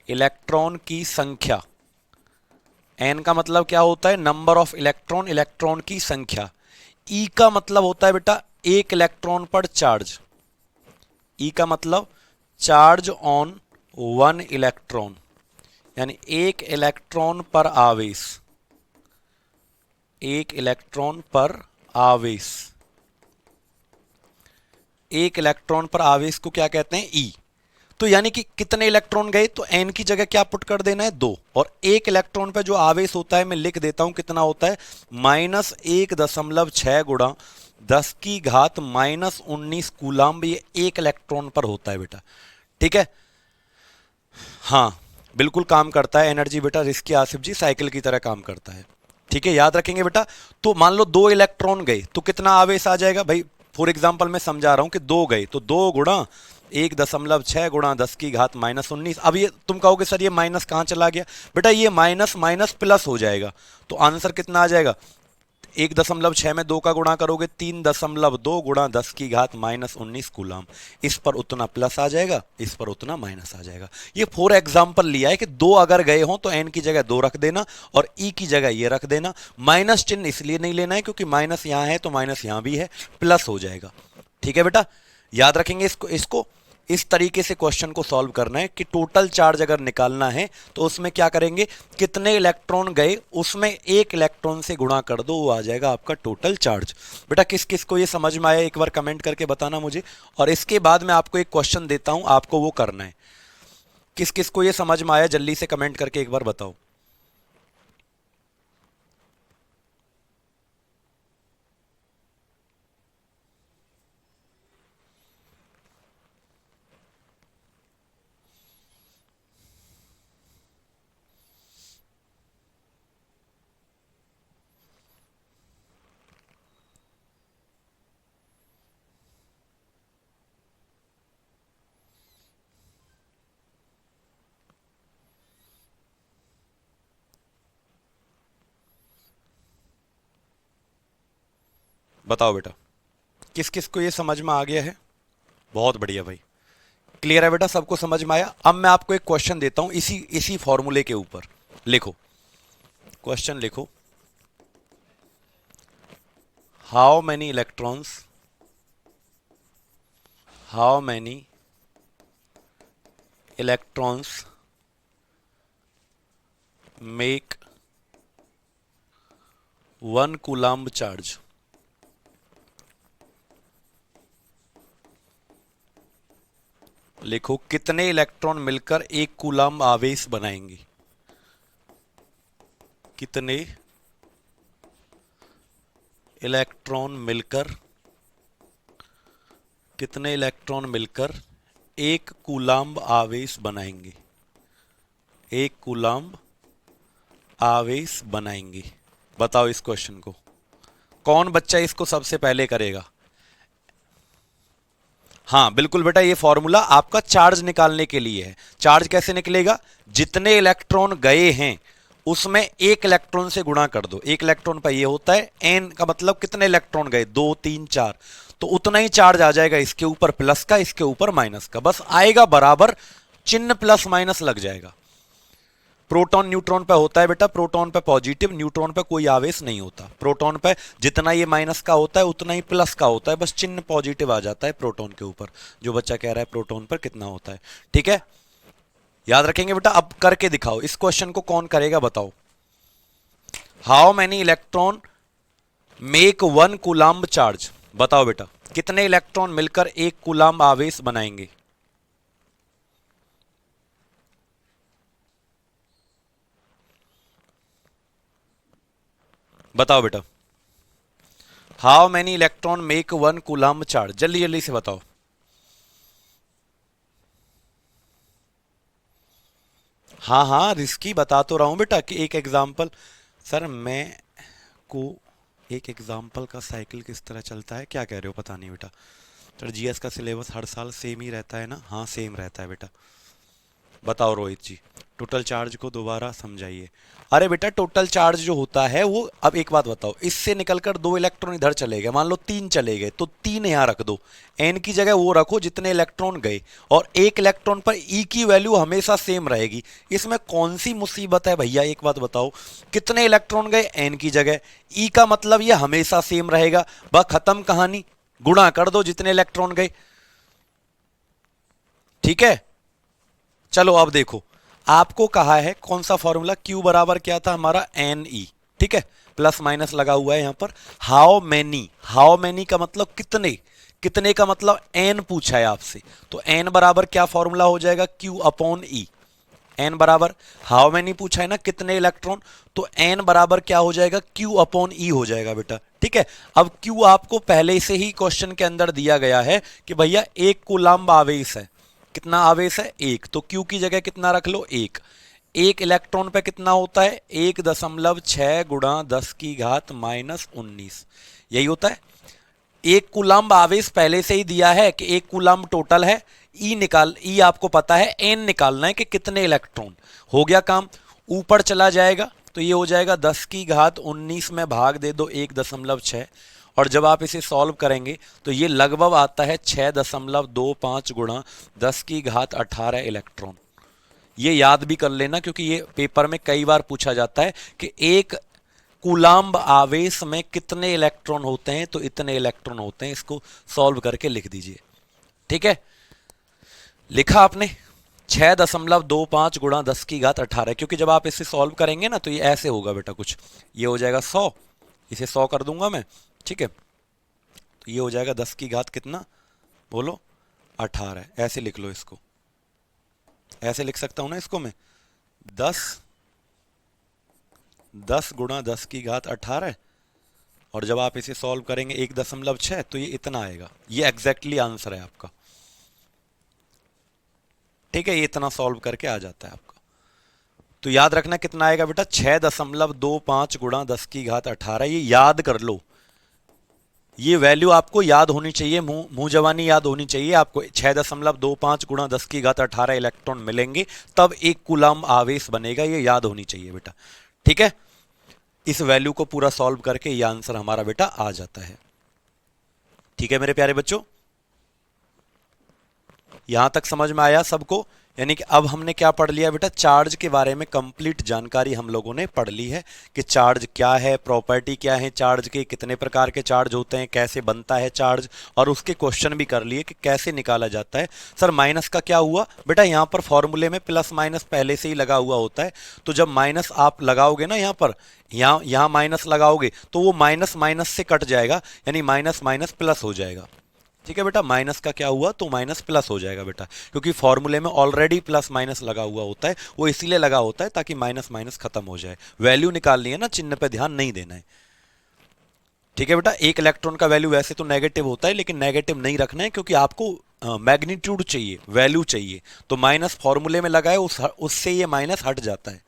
इलेक्ट्रॉन की संख्या। एन का मतलब क्या होता है, नंबर ऑफ इलेक्ट्रॉन, इलेक्ट्रॉन की संख्या। ई का मतलब होता है बेटा एक इलेक्ट्रॉन पर चार्ज। ई का मतलब चार्ज ऑन वन इलेक्ट्रॉन, यानी एक इलेक्ट्रॉन पर आवेश, एक इलेक्ट्रॉन पर आवेश, एक इलेक्ट्रॉन पर आवेश को क्या कहते हैं, ई। तो यानी कि कितने इलेक्ट्रॉन गए, तो एन की जगह क्या पुट कर देना है, दो, और एक इलेक्ट्रॉन पे जो आवेश होता है मैं लिख देता हूं कितना होता है, -1.6 गुणा 10 की घात -19 कूलाम्ब, ये एक इलेक्ट्रॉन पर होता है बेटा। ठीक है, हाँ बिल्कुल काम करता है एनर्जी बेटा, रिश्की आसिफ जी साइकिल की तरह काम करता है। ठीक है, याद रखेंगे बेटा। तो मान लो दो इलेक्ट्रॉन गए तो कितना आवेश आ जाएगा भाई, फॉर एग्जांपल मैं समझा रहा हूं कि दो गए तो 2 गुणा 1.6 गुणा 10 की घात -19। अब ये तुम कहोगे सर ये माइनस कहां चला गया, बेटा ये माइनस माइनस प्लस हो जाएगा, तो आंसर कितना आ जाएगा, 1.6 में 2 का गुणा करोगे 3.2 गुणा 10 की घात -19 कूलाम। इस पर उतना प्लस आ जाएगा, इस पर उतना माइनस आ जाएगा। ये फॉर एग्जांपल लिया है कि दो अगर गए हों तो एन की जगह 2 रख देना और ई की जगह ये रख देना। माइनस चिन्ह इसलिए नहीं लेना है क्योंकि माइनस यहां है तो माइनस यहां भी है, प्लस हो जाएगा। ठीक है बेटा, याद रखेंगे इसको इस तरीके से क्वेश्चन को सॉल्व करना है कि टोटल चार्ज अगर निकालना है तो उसमें क्या करेंगे, कितने इलेक्ट्रॉन गए उसमें एक इलेक्ट्रॉन से गुणा कर दो, वो आ जाएगा आपका टोटल चार्ज। बेटा किस किस को ये समझ में आया एक बार कमेंट करके बताना मुझे, और इसके बाद मैं आपको एक क्वेश्चन देता हूं, आपको वो करना है। किस किस को ये समझ में आया जल्दी से कमेंट करके एक बार बताओ। बताओ बेटा, किस किस को ये समझ में आ गया है, बहुत बढ़िया भाई, क्लियर है बेटा, सबको समझ में आया। अब मैं आपको एक क्वेश्चन देता हूं इसी इसी फॉर्मूले के ऊपर, लिखो क्वेश्चन लिखो, how many electrons, how many electrons make 1 coulomb charge. लिखो कितने इलेक्ट्रॉन मिलकर 1 कूलाम्ब आवेश बनाएंगे, कितने इलेक्ट्रॉन मिलकर, कितने इलेक्ट्रॉन मिलकर 1 कूलाम्ब आवेश बनाएंगे, 1 कूलाम्ब आवेश बनाएंगे। बताओ इस क्वेश्चन को कौन बच्चा इसको सबसे पहले करेगा? हाँ बिल्कुल बेटा, ये फॉर्मूला आपका चार्ज निकालने के लिए है। चार्ज कैसे निकलेगा? जितने इलेक्ट्रॉन गए हैं उसमें एक इलेक्ट्रॉन से गुणा कर दो। एक इलेक्ट्रॉन पर ये होता है एन का मतलब कितने इलेक्ट्रॉन गए, 2 3 4, तो उतना ही चार्ज आ जाएगा इसके ऊपर प्लस का, इसके ऊपर माइनस का, बस आएगा बराबर, चिन्ह प्लस माइनस लग जाएगा। प्रोटॉन न्यूट्रॉन पे होता है बेटा, प्रोटॉन पे पॉजिटिव, न्यूट्रॉन पे कोई आवेश नहीं होता। प्रोटॉन पे जितना ये माइनस का होता है उतना ही प्लस का होता है, बस चिन्ह पॉजिटिव आ जाता है प्रोटॉन के ऊपर। जो बच्चा कह रहा है प्रोटॉन पर कितना होता है, ठीक है, याद रखेंगे बेटा। अब करके दिखाओ इस क्वेश्चन को, कौन करेगा बताओ। How many electron make 1 coulomb charge? बताओ बेटा कितने इलेक्ट्रॉन मिलकर 1 कूलाम्ब आवेश बनाएंगे? बताओ बेटा, how many electron make 1 coulomb charge? जल्दी जल्दी से बताओ। हाँ हाँ रिस्की बता तो रहा हूं बेटा कि एक एग्जाम्पल। सर मैं को एक एग्जाम्पल का साइकिल किस तरह चलता है, क्या कह रहे हो? पता नहीं बेटा। सर जीएस का सिलेबस हर साल सेम ही रहता है ना? हाँ सेम रहता है बेटा। बताओ रोहित जी, टोटल चार्ज को दोबारा समझाइए। अरे बेटा टोटल चार्ज जो होता है वो, अब एक बात बताओ, इससे निकलकर 2 इलेक्ट्रॉन इधर चले गए, मान लो 3 चले गए, तो 3 यहां रख दो, एन की जगह वो रखो जितने इलेक्ट्रॉन गए, और 1 इलेक्ट्रॉन पर ई की वैल्यू हमेशा सेम रहेगी। इसमें कौन सी मुसीबत है भैया, एक बात बताओ। कितने इलेक्ट्रॉन गए एन की जगह, ई का मतलब ये हमेशा सेम रहेगा, बस खत्म कहानी, गुणा कर दो जितने इलेक्ट्रॉन गए, ठीक है। चलो अब देखो, आपको कहा है कौन सा फॉर्मूला, Q बराबर क्या था हमारा, एन ई, ठीक है, प्लस माइनस लगा हुआ है यहां पर। हाउ मैनी, हाउ मैनी का मतलब कितने, कितने का मतलब एन पूछा है आपसे, तो एन बराबर क्या फॉर्मूला हो जाएगा, Q अपॉन ई। एन बराबर हाउ मैनी पूछा है ना, कितने इलेक्ट्रॉन, तो एन बराबर क्या हो जाएगा, Q अपॉन ई हो जाएगा बेटा, ठीक है। अब Q आपको पहले से ही क्वेश्चन के अंदर दिया गया है कि भैया 1 कूलम्ब आवेश है, कितना आवेश है 1, तो Q की जगह कितना रख लो 1। 1 इलेक्ट्रॉन पे कितना होता है 1.6 गुणा 10 की घात माइनस 19, यही होता है। 1 कूलम्ब आवेश पहले से ही दिया है कि 1 कूलम्ब टोटल है, ई निकाल, ई आपको पता है, एन निकालना है कि कितने इलेक्ट्रॉन, हो गया काम। ऊपर चला जाएगा तो ये हो जाएगा 10 की घात 19 में भाग दे दो 1.6, और जब आप इसे सॉल्व करेंगे तो ये लगभग आता है 6.25 गुणा 10 की घात 18 इलेक्ट्रॉन। ये याद भी कर लेना क्योंकि ये पेपर में कई बार पूछा जाता है कि 1 कूलम्ब आवेश में कितने इलेक्ट्रॉन होते हैं, तो इतने इलेक्ट्रॉन होते हैं, इसको सॉल्व करके लिख दीजिए, ठीक है। लिखा आपने 6.25 गुणा 10 की घात 18, क्योंकि जब आप इसे सॉल्व करेंगे ना तो ये ऐसे होगा बेटा कुछ, ये हो जाएगा 100, इसे 100 कर दूंगा मैं, ठीक है, तो ये हो जाएगा 10 की घात कितना, बोलो 18, ऐसे लिख लो इसको, ऐसे लिख सकता हूं ना इसको मैं, 10 10 गुणा 10 की घात 18, और जब आप इसे सॉल्व करेंगे 1.6, तो ये इतना आएगा, ये एग्जैक्टली आंसर है आपका, ठीक है, ये इतना सॉल्व करके आ जाता है आपका। तो याद रखना कितना आएगा बेटा, 6.25 गुणा 10 की घात 18, ये याद कर लो, ये वैल्यू आपको याद होनी चाहिए, मुंह जवानी याद होनी चाहिए आपको। 6.25 गुणा 10 की घात 18 इलेक्ट्रॉन मिलेंगे तब 1 कूलम्ब आवेश बनेगा, ये याद होनी चाहिए बेटा, ठीक है। इस वैल्यू को पूरा सॉल्व करके ये आंसर हमारा बेटा आ जाता है, ठीक है मेरे प्यारे बच्चों। यहां तक समझ में आया सबको? यानी कि अब हमने क्या पढ़ लिया बेटा, चार्ज के बारे में कंप्लीट जानकारी हम लोगों ने पढ़ ली है कि चार्ज क्या है, प्रॉपर्टी क्या है चार्ज के, कितने प्रकार के चार्ज होते हैं, कैसे बनता है चार्ज, और उसके क्वेश्चन भी कर लिए कि कैसे निकाला जाता है। सर माइनस का क्या हुआ बेटा, यहां पर फॉर्मूले में प्लस माइनस पहले से ही लगा हुआ होता है, तो जब माइनस आप लगाओगे ना यहां पर, यहां माइनस लगाओगे तो वो माइनस माइनस से कट जाएगा, यानी माइनस माइनस प्लस हो जाएगा, ठीक है बेटा। माइनस का क्या हुआ, तो माइनस प्लस हो जाएगा बेटा, क्योंकि फॉर्मूले में ऑलरेडी प्लस माइनस लगा हुआ होता है, वो इसीलिए लगा होता है ताकि माइनस माइनस खत्म हो जाए। वैल्यू निकालनी है ना, चिन्ह पे ध्यान नहीं देना है, ठीक है बेटा। 1 इलेक्ट्रॉन का वैल्यू वैसे तो नेगेटिव होता है, लेकिन नेगेटिव नहीं रखना है क्योंकि आपको मैग्नीट्यूड चाहिए, वैल्यू चाहिए, तो माइनस फॉर्मूले में लगा है, उससे ये माइनस हट जाता है,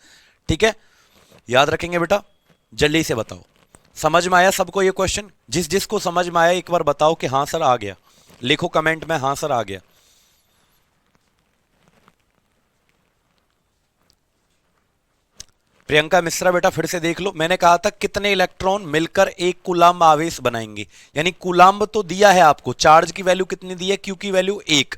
ठीक है, याद रखेंगे बेटा। जल्दी से बताओ। समझ में आया सबको ये क्वेश्चन? जिस जिसको समझ में आया एक बार बताओ कि हाँ सर आ गया, लिखो कमेंट में हाँ सर आ गया। प्रियंका मिश्रा बेटा फिर से देख लो, मैंने कहा था कितने इलेक्ट्रॉन मिलकर एक कूलाम्ब आवेश बनाएंगे, यानी कूलाम्ब तो दिया है आपको, चार्ज की वैल्यू कितनी दी है, क्यू की वैल्यू 1,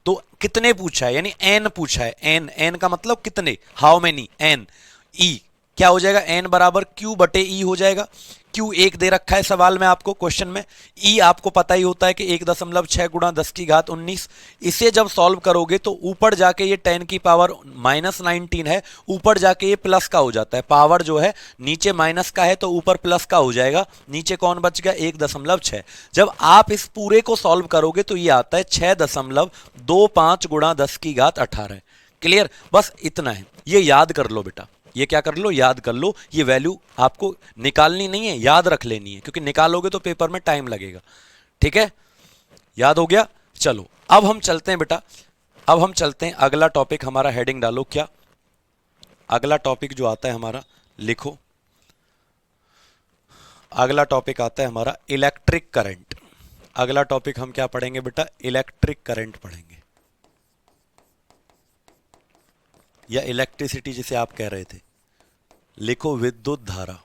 तो कितने पूछा है, यानी एन पूछा है, एन, एन का मतलब कितने, हाउ मेनी, एन, ई क्या हो जाएगा, एन बराबर क्यू बटे ई हो जाएगा। क्यू एक दे रखा है सवाल में आपको, क्वेश्चन में। ई आपको पता ही होता है कि 1.6 गुणा 10 की घात 19। इसे जब सॉल्व करोगे तो ऊपर जाके ये 10 की पावर -19 है, ऊपर जाके ये प्लस का हो जाता है, पावर जो है नीचे माइनस का है तो ऊपर प्लस का हो जाएगा, नीचे कौन बच गया 1.6। जब आप इस पूरे को सॉल्व करोगे तो ये आता है 6.25 गुणा 10 की घात 18। क्लियर? बस इतना है, ये याद कर लो बेटा, ये क्या कर लो, याद कर लो। ये वैल्यू आपको निकालनी नहीं है, याद रख लेनी है, क्योंकि निकालोगे तो पेपर में टाइम लगेगा। ठीक है, याद हो गया? चलो अब हम चलते हैं बेटा, अब हम चलते हैं अगला टॉपिक हमारा, हेडिंग डालो क्या, अगला टॉपिक जो आता है हमारा, लिखो, अगला टॉपिक आता है हमारा इलेक्ट्रिक करंट। अगला टॉपिक हम क्या पढ़ेंगे बेटा, इलेक्ट्रिक करंट पढ़ेंगे, या इलेक्ट्रिसिटी जिसे आप कह रहे थे। लिखो विद्युत धारा।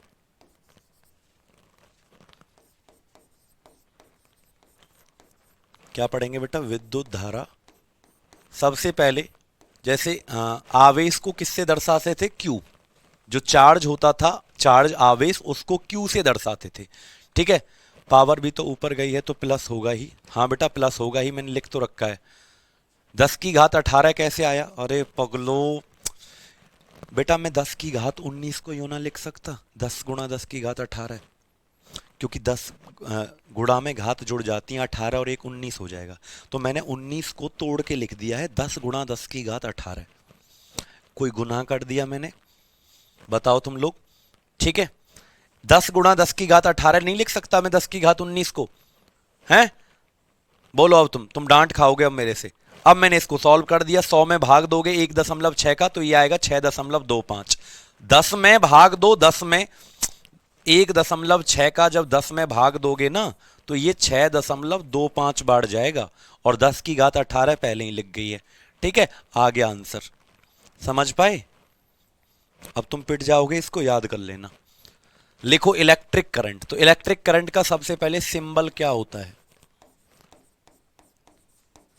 क्या पढ़ेंगे बेटा, विद्युत धारा। सबसे पहले जैसे आवेश को किससे दर्शाते थे, क्यू, जो चार्ज होता था, चार्ज आवेश, उसको क्यू से दर्शाते थे। ठीक है, पावर भी तो ऊपर गई है तो प्लस होगा ही, हाँ बेटा प्लस होगा ही, मैंने लिख तो रखा है। 10 की घात 18 कैसे आया, अरे पगलो बेटा, मैं 10 की घात 19 को यूं ना लिख सकता, 10 गुणा 10 की घात 18, क्योंकि 10 गुणा में घात जुड़ जाती है, 18 और 1 19 हो जाएगा, तो मैंने 19 को तोड़ के लिख दिया है 10 गुणा 10 की घात 18। कोई गुनाह कर दिया मैंने, बताओ तुम लोग? ठीक है, 10 गुणा 10 की घात 18 नहीं लिख सकता मैं 10 की घात 19 को, हैं? बोलो अब तुम डांट खाओगे अब मेरे से। अब मैंने इसको सॉल्व कर दिया, 100 में भाग दोगे 1.6 का तो ये आएगा 6.25। 10 में भाग दो, 10 में 1.6 का जब 10 में भाग दोगे ना तो ये 6.25 बढ़ जाएगा, और 10 की घात 18 पहले ही लिख गई है। ठीक है, आ गया आंसर, समझ पाए? अब तुम पिट जाओगे, इसको याद कर लेना। लिखो इलेक्ट्रिक करंट, तो इलेक्ट्रिक करंट का सबसे पहले सिंबल क्या होता है,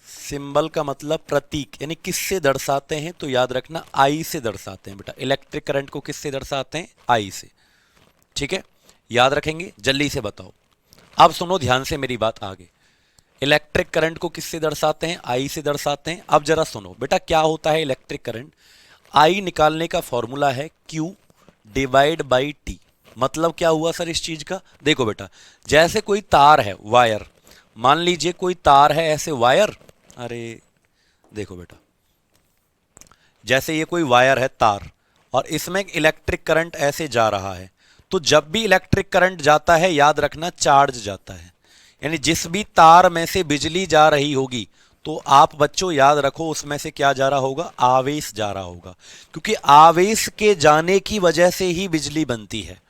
सिंबल का मतलब प्रतीक, यानी किससे दर्शाते हैं, तो याद रखना आई से दर्शाते हैं बेटा। इलेक्ट्रिक करंट को किससे दर्शाते हैं, आई से। ठीक है, याद रखेंगे, जल्दी से बताओ। अब सुनो ध्यान से मेरी बात आगे, इलेक्ट्रिक करंट को किससे दर्शाते हैं, आई से दर्शाते हैं। अब जरा सुनो बेटा, क्या होता है इलेक्ट्रिक करंट, आई निकालने का फॉर्मूला है Q डिवाइड बाई टी। मतलब क्या हुआ सर इस चीज का, देखो बेटा, जैसे कोई तार है, वायर, मान लीजिए कोई तार है ऐसे वायर, अरे देखो बेटा, जैसे ये कोई वायर है तार, और इसमें इलेक्ट्रिक करंट ऐसे जा रहा है, तो जब भी इलेक्ट्रिक करंट जाता है याद रखना चार्ज जाता है, यानी जिस भी तार में से बिजली जा रही होगी तो आप बच्चों याद रखो उसमें से क्या जा रहा होगा, आवेश जा रहा होगा, क्योंकि आवेश के जाने की वजह से ही बिजली बनती है।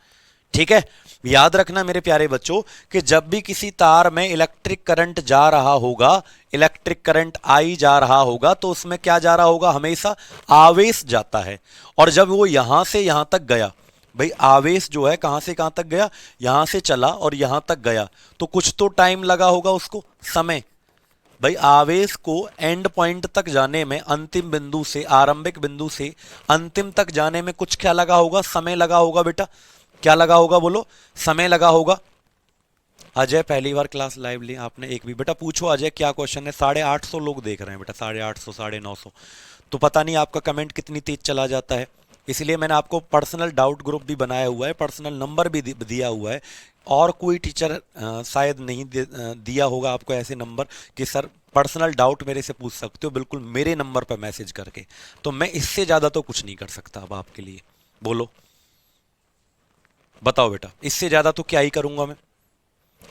ठीक है, याद रखना मेरे प्यारे बच्चों कि जब भी किसी तार में इलेक्ट्रिक करंट जा रहा होगा, इलेक्ट्रिक करंट आई जा रहा होगा, तो उसमें क्या जा रहा होगा, हमेशा आवेश जाता है। और जब वो यहां से यहां तक गया, भाई आवेश जो है कहां से कहां तक गया, यहां से चला और यहां तक गया, तो कुछ तो टाइम लगा होगा उसको, समय। भाई आवेश को एंड पॉइंट तक जाने में, अंतिम बिंदु से, आरंभिक बिंदु से अंतिम तक जाने में कुछ क्या लगा होगा, समय लगा होगा बेटा। क्या लगा होगा बोलो, समय लगा होगा। अजय पहली बार क्लास लाइव ली आपने एक भी, बेटा पूछो अजय क्या क्वेश्चन है। 850 लोग देख रहे हैं बेटा, 850 950, तो पता नहीं आपका कमेंट कितनी तेज चला जाता है, इसलिए मैंने आपको पर्सनल डाउट ग्रुप भी बनाया हुआ है, पर्सनल नंबर भी दिया हुआ है। और कोई टीचर शायद नहीं दिया होगा आपको ऐसे नंबर कि सर पर्सनल डाउट मेरे से पूछ सकते हो, बिल्कुल मेरे नंबर पर मैसेज करके। तो मैं इससे ज़्यादा तो कुछ नहीं कर सकता अब आपके लिए, बोलो बताओ बेटा, इससे ज़्यादा तो क्या ही करूँगा मैं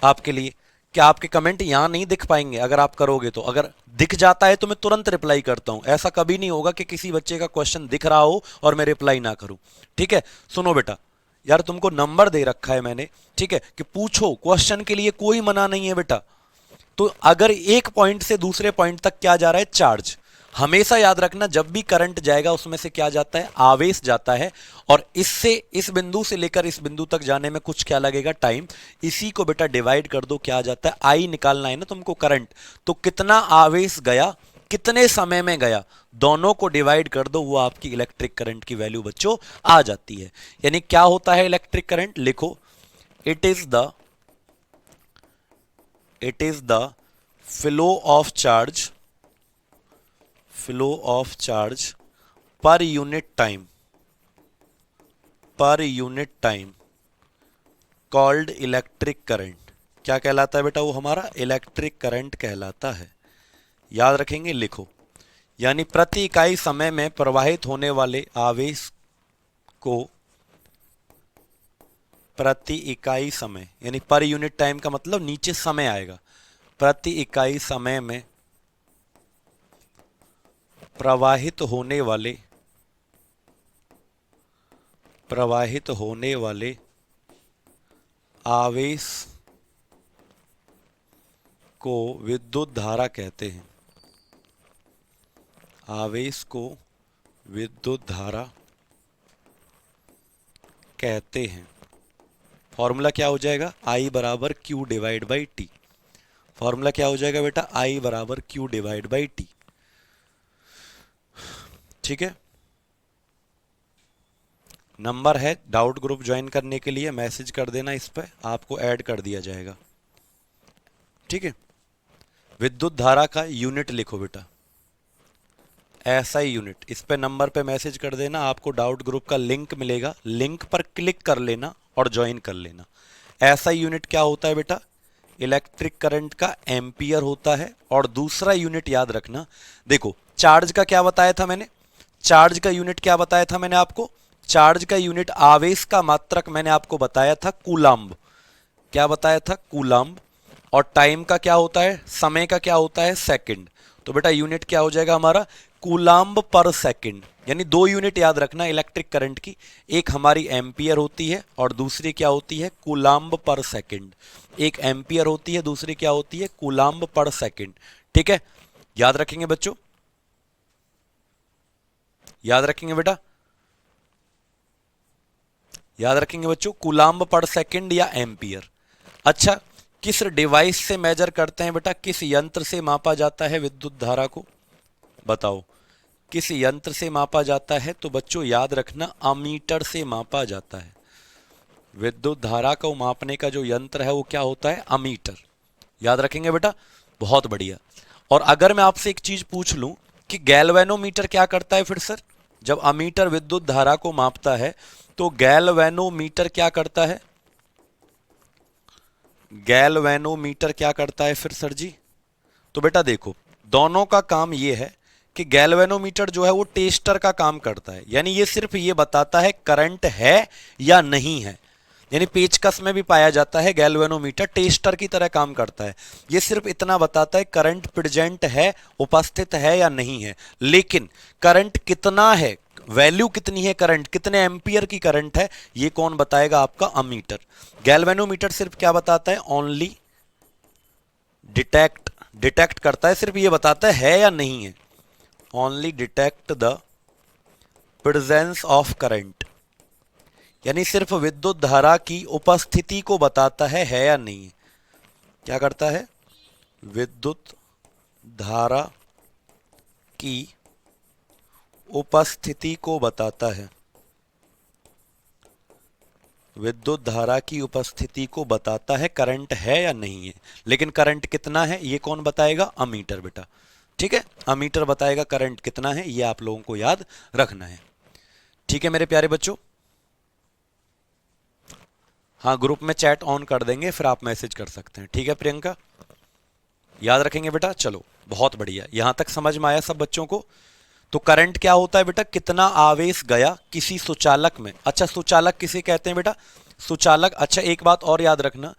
आपके लिए। क्या आपके कमेंट यहाँ नहीं दिख पाएंगे अगर आप करोगे तो? अगर दिख जाता है तो मैं तुरंत रिप्लाई करता हूँ, ऐसा कभी नहीं होगा कि किसी बच्चे का क्वेश्चन दिख रहा हो और मैं रिप्लाई ना करूँ। ठीक है, सुनो बेटा, यार तुमको नंबर दे रखा है मैंने, ठीक है, कि पूछो, क्वेश्चन के लिए कोई मना नहीं है बेटा। तो अगर एक पॉइंट से दूसरे पॉइंट तक क्या जा रहा है, चार्ज। हमेशा याद रखना जब भी करंट जाएगा उसमें से क्या जाता है, आवेश जाता है, और इससे इस बिंदु से लेकर इस बिंदु तक जाने में कुछ क्या लगेगा, टाइम। इसी को बेटा डिवाइड कर दो, क्या आ जाता है, आई निकालना है ना तुमको, करंट। तो कितना आवेश गया, कितने समय में गया, दोनों को डिवाइड कर दो, वो आपकी इलेक्ट्रिक करंट की वैल्यू बच्चों आ जाती है। यानी क्या होता है इलेक्ट्रिक करंट, लिखो, it is the flow of charge per unit time called electric current. क्या कहलाता है बेटा, वो हमारा इलेक्ट्रिक करंट कहलाता है। याद रखेंगे, लिखो, यानी प्रति इकाई समय में प्रवाहित होने वाले आवेश को, प्रति इकाई समय, यानी पर यूनिट टाइम का मतलब नीचे समय आएगा, प्रति इकाई समय में प्रवाहित होने वाले आवेश को विद्युत धारा कहते हैं। आवेश को विद्युत धारा कहते हैं। फॉर्मूला क्या हो जाएगा, I बराबर Q divide by T. Formula क्या हो जाएगा बेटा, I बराबर Q डिवाइड बाई टी। ठीक है, नंबर है, डाउट ग्रुप ज्वाइन करने के लिए मैसेज कर देना, इस पर आपको ऐड कर दिया जाएगा। ठीक है, विद्युत धारा का यूनिट लिखो बेटा, SI यूनिट। इस पे नंबर पे मैसेज कर देना, आपको डाउट ग्रुप का लिंक मिलेगा, लिंक पर क्लिक कर लेना और ज्वाइन कर लेना। SI यूनिट क्या होता है बेटा, इलेक्ट्रिक करंट का एम्पियर होता है। और दूसरा यूनिट याद रखना, देखो चार्ज का क्या बताया था मैंने, चार्ज का यूनिट क्या बताया था मैंने आपको, चार्ज का यूनिट, आवेश का मात्रक मैंने आपको बताया था कूलाम्ब। क्या बताया था, कूलाम्ब। और टाइम का क्या होता है, समय का क्या होता है, सेकंड। तो बेटा यूनिट क्या हो जाएगा हमारा, कूलाम्ब पर सेकंड। यानी दो यूनिट याद रखना इलेक्ट्रिक करंट की, एक हमारी एम्पियर होती है और दूसरी क्या होती है, कूलाम्ब पर सेकंड। एक एम्पियर होती है, दूसरी क्या होती है, कूलाम्ब पर सेकंड। ठीक है, याद रखेंगे बच्चों, याद रखेंगे बेटा, याद रखेंगे बच्चों, कूलाम्ब पर सेकंड या एम्पियर। अच्छा, किस डिवाइस से मेजर करते हैं बेटा, किस यंत्र से मापा जाता है विद्युत धारा को, बताओ किस यंत्र से मापा जाता है। तो बच्चों याद रखना, अमीटर से मापा जाता है। विद्युत धारा को मापने का जो यंत्र है वो क्या होता है, अमीटर। याद रखेंगे बेटा, बहुत बढ़िया। और अगर मैं आपसे एक चीज पूछ लूं कि गैल्वेनोमीटर क्या करता है फिर सर, जब अमीटर विद्युत धारा को मापता है तो गैल्वेनोमीटर क्या करता है, गैल्वेनोमीटर क्या करता है फिर सर जी। तो बेटा देखो, दोनों का काम ये है कि गैल्वेनोमीटर जो है वो टेस्टर का काम करता है, यानी ये सिर्फ ये बताता है करंट है या नहीं है। यानी पेचकस में भी पाया जाता है, गैल्वेनोमीटर टेस्टर की तरह काम करता है। ये सिर्फ इतना बताता है करंट प्रेजेंट है, उपस्थित है या नहीं है। लेकिन करंट कितना है, वैल्यू कितनी है करंट, कितने एम्पियर की करंट है, ये कौन बताएगा, आपका अमीटर। गैल्वेनोमीटर सिर्फ क्या बताता है, ओनली डिटेक्ट करता है, सिर्फ ये बताता है या नहीं है, only detect the presence of current. यानी सिर्फ विद्युत धारा की उपस्थिति को बताता है या नहीं है। क्या करता है, विद्युत धारा की उपस्थिति को बताता है, विद्युत धारा की उपस्थिति को बताता है करंट है या नहीं है। लेकिन करंट कितना है ये कौन बताएगा, अमीटर बेटा। ठीक है, अमीटर बताएगा करंट कितना है, ये आप लोगों को याद रखना है। ठीक है मेरे प्यारे बच्चों, हाँ ग्रुप में चैट ऑन कर देंगे, फिर आप मैसेज कर सकते हैं। ठीक है प्रियंका, याद रखेंगे बेटा। चलो बहुत बढ़िया, यहां तक समझ में आया सब बच्चों को। तो करंट क्या होता है बेटा, कितना आवेश गया किसी सुचालक में। अच्छा, सुचालक किसे कहते हैं बेटा, सुचालक। अच्छा एक बात और याद रखना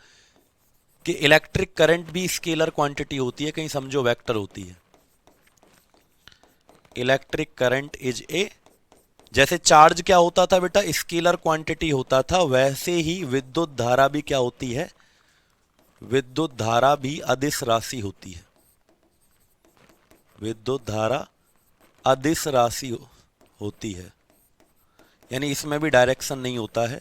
कि इलेक्ट्रिक करंट भी स्केलर क्वांटिटी होती है, कहीं समझो वेक्टर होती है। इलेक्ट्रिक करंट इज ए, जैसे चार्ज क्या होता था बेटा, स्केलर क्वांटिटी होता था, वैसे ही विद्युत धारा भी क्या होती है, विद्युत धारा भी अदिश राशि होती है। विद्युत धारा अदिश राशि होती है, यानी इसमें भी डायरेक्शन नहीं होता है,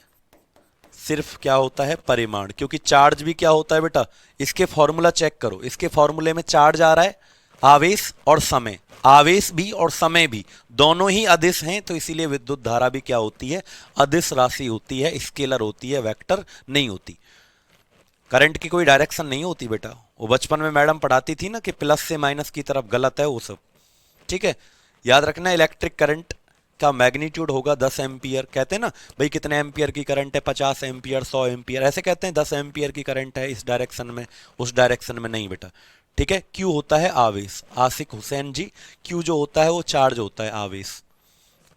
सिर्फ क्या होता है, परिमाण। क्योंकि चार्ज भी क्या होता है बेटा, इसके फॉर्मूला चेक करो, इसके फॉर्मूले में चार्ज आ रहा है, आवेश और समय, आवेश भी और समय भी दोनों ही अदिश हैं, तो इसीलिए विद्युत धारा भी क्या होती है, अदिश राशि होती है, स्केलर होती है, वेक्टर नहीं होती। करंट की कोई डायरेक्शन नहीं होती बेटा, वो बचपन में मैडम पढ़ाती थी ना कि प्लस से माइनस की तरफ गलत है वो सब, ठीक है। याद रखना, इलेक्ट्रिक करंट का मैग्नीट्यूड होगा 10 एम्पियर। कहते हैं ना भाई कितने एम्पियर की करंट है, 50 एम्पियर, 100 एम्पियर, ऐसे कहते हैं 10 एम्पियर की करंट है इस डायरेक्शन में, उस डायरेक्शन में नहीं बेटा, ठीक है। क्यू होता है आवेश, आशिक हुसैन जी, क्यू जो होता है वो चार्ज होता है, आवेश।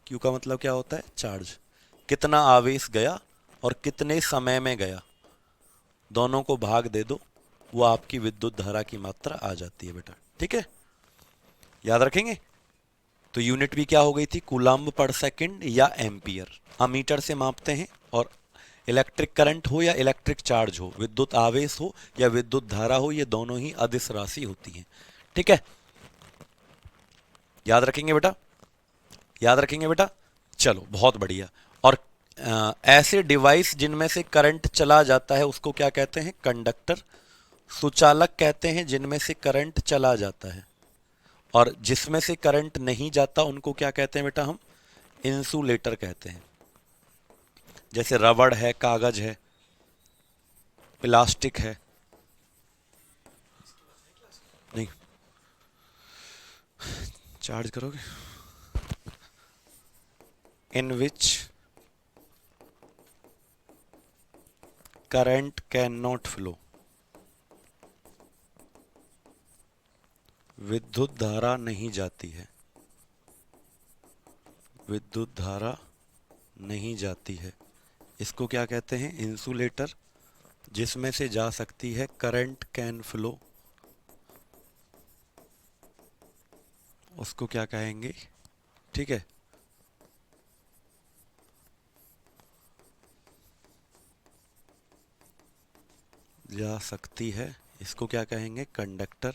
क्यू का मतलब क्या होता है, चार्ज। कितना आवेश गया और कितने समय में गया, दोनों को भाग दे दो, वो आपकी विद्युत धारा की मात्रा आ जाती है बेटा, ठीक है, याद रखेंगे। तो यूनिट भी क्या हो गई थी, कूलम्ब पर सेकंड या एम्पियर, अमीटर से मापते हैं। और इलेक्ट्रिक करंट हो या इलेक्ट्रिक चार्ज हो, विद्युत आवेश हो या विद्युत धारा हो, ये दोनों ही अदिश राशि होती हैं, ठीक है, याद रखेंगे बेटा, याद रखेंगे बेटा। चलो बहुत बढ़िया। और ऐसे डिवाइस जिनमें से करंट चला जाता है उसको क्या कहते हैं, कंडक्टर। सुचालक कहते हैं जिनमें से करंट चला जाता है, और जिसमें से करंट नहीं जाता उनको क्या कहते हैं बेटा, हम इंसुलेटर कहते हैं। जैसे रबड़ है, कागज है, प्लास्टिक है, नहीं चार्ज करोगे, in which current can not flow, विद्युत धारा नहीं जाती है, विद्युत धारा नहीं जाती है, इसको क्या कहते हैं, इंसुलेटर। जिसमें से जा सकती है, करंट कैन फ्लो, उसको क्या कहेंगे, ठीक है। जा सकती है, इसको क्या कहेंगे, कंडक्टर।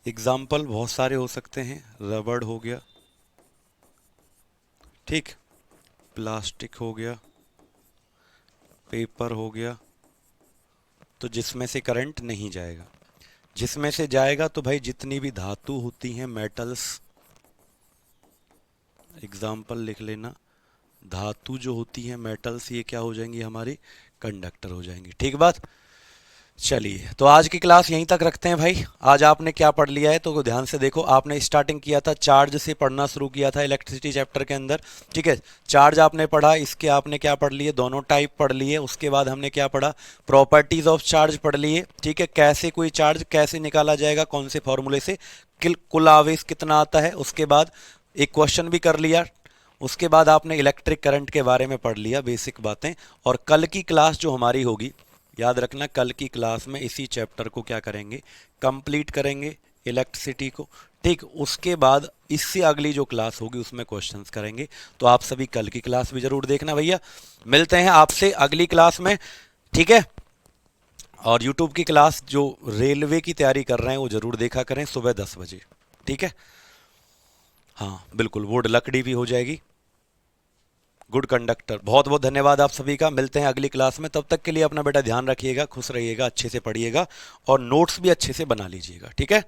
एग्जाम्पल बहुत सारे हो सकते हैं, रबड़ हो गया, ठीक, प्लास्टिक हो गया, पेपर हो गया, तो जिसमें से करंट नहीं जाएगा। जिसमें से जाएगा तो भाई जितनी भी धातु होती हैं, मेटल्स, एग्जाम्पल लिख लेना, धातु जो होती है मेटल्स, ये क्या हो जाएंगी, हमारी कंडक्टर हो जाएंगी, ठीक बात। चलिए तो आज की क्लास यहीं तक रखते हैं भाई। आज आपने क्या पढ़ लिया है तो ध्यान से देखो, आपने स्टार्टिंग किया था चार्ज से, पढ़ना शुरू किया था इलेक्ट्रिसिटी चैप्टर के अंदर, ठीक है। चार्ज आपने पढ़ा, इसके आपने क्या पढ़ लिए, दोनों टाइप पढ़ लिए। उसके बाद हमने क्या पढ़ा, प्रॉपर्टीज ऑफ चार्ज पढ़ लिए, ठीक है, कैसे कोई चार्ज कैसे निकाला जाएगा, कौन से फॉर्मूले से, कुल आवेश कितना आता है। उसके बाद एक क्वेश्चन भी कर लिया। उसके बाद आपने इलेक्ट्रिक करंट के बारे में पढ़ लिया, बेसिक बातें। और कल की क्लास जो हमारी होगी, याद रखना, कल की क्लास में इसी चैप्टर को क्या करेंगे, कंप्लीट करेंगे, इलेक्ट्रिसिटी को, ठीक। उसके बाद इससे अगली जो क्लास होगी उसमें क्वेश्चंस करेंगे। तो आप सभी कल की क्लास भी जरूर देखना भैया। मिलते हैं आपसे अगली क्लास में, ठीक है। और यूट्यूब की क्लास जो रेलवे की तैयारी कर रहे हैं वो जरूर देखा करें, सुबह 10 बजे, ठीक है। हाँ बिल्कुल, वुड लकड़ी भी हो जाएगी, गुड कंडक्टर। बहुत बहुत धन्यवाद आप सभी का, मिलते हैं अगली क्लास में। तब तक के लिए अपना बेटा ध्यान रखिएगा, खुश रहिएगा, अच्छे से पढ़िएगा और नोट्स भी अच्छे से बना लीजिएगा, ठीक है।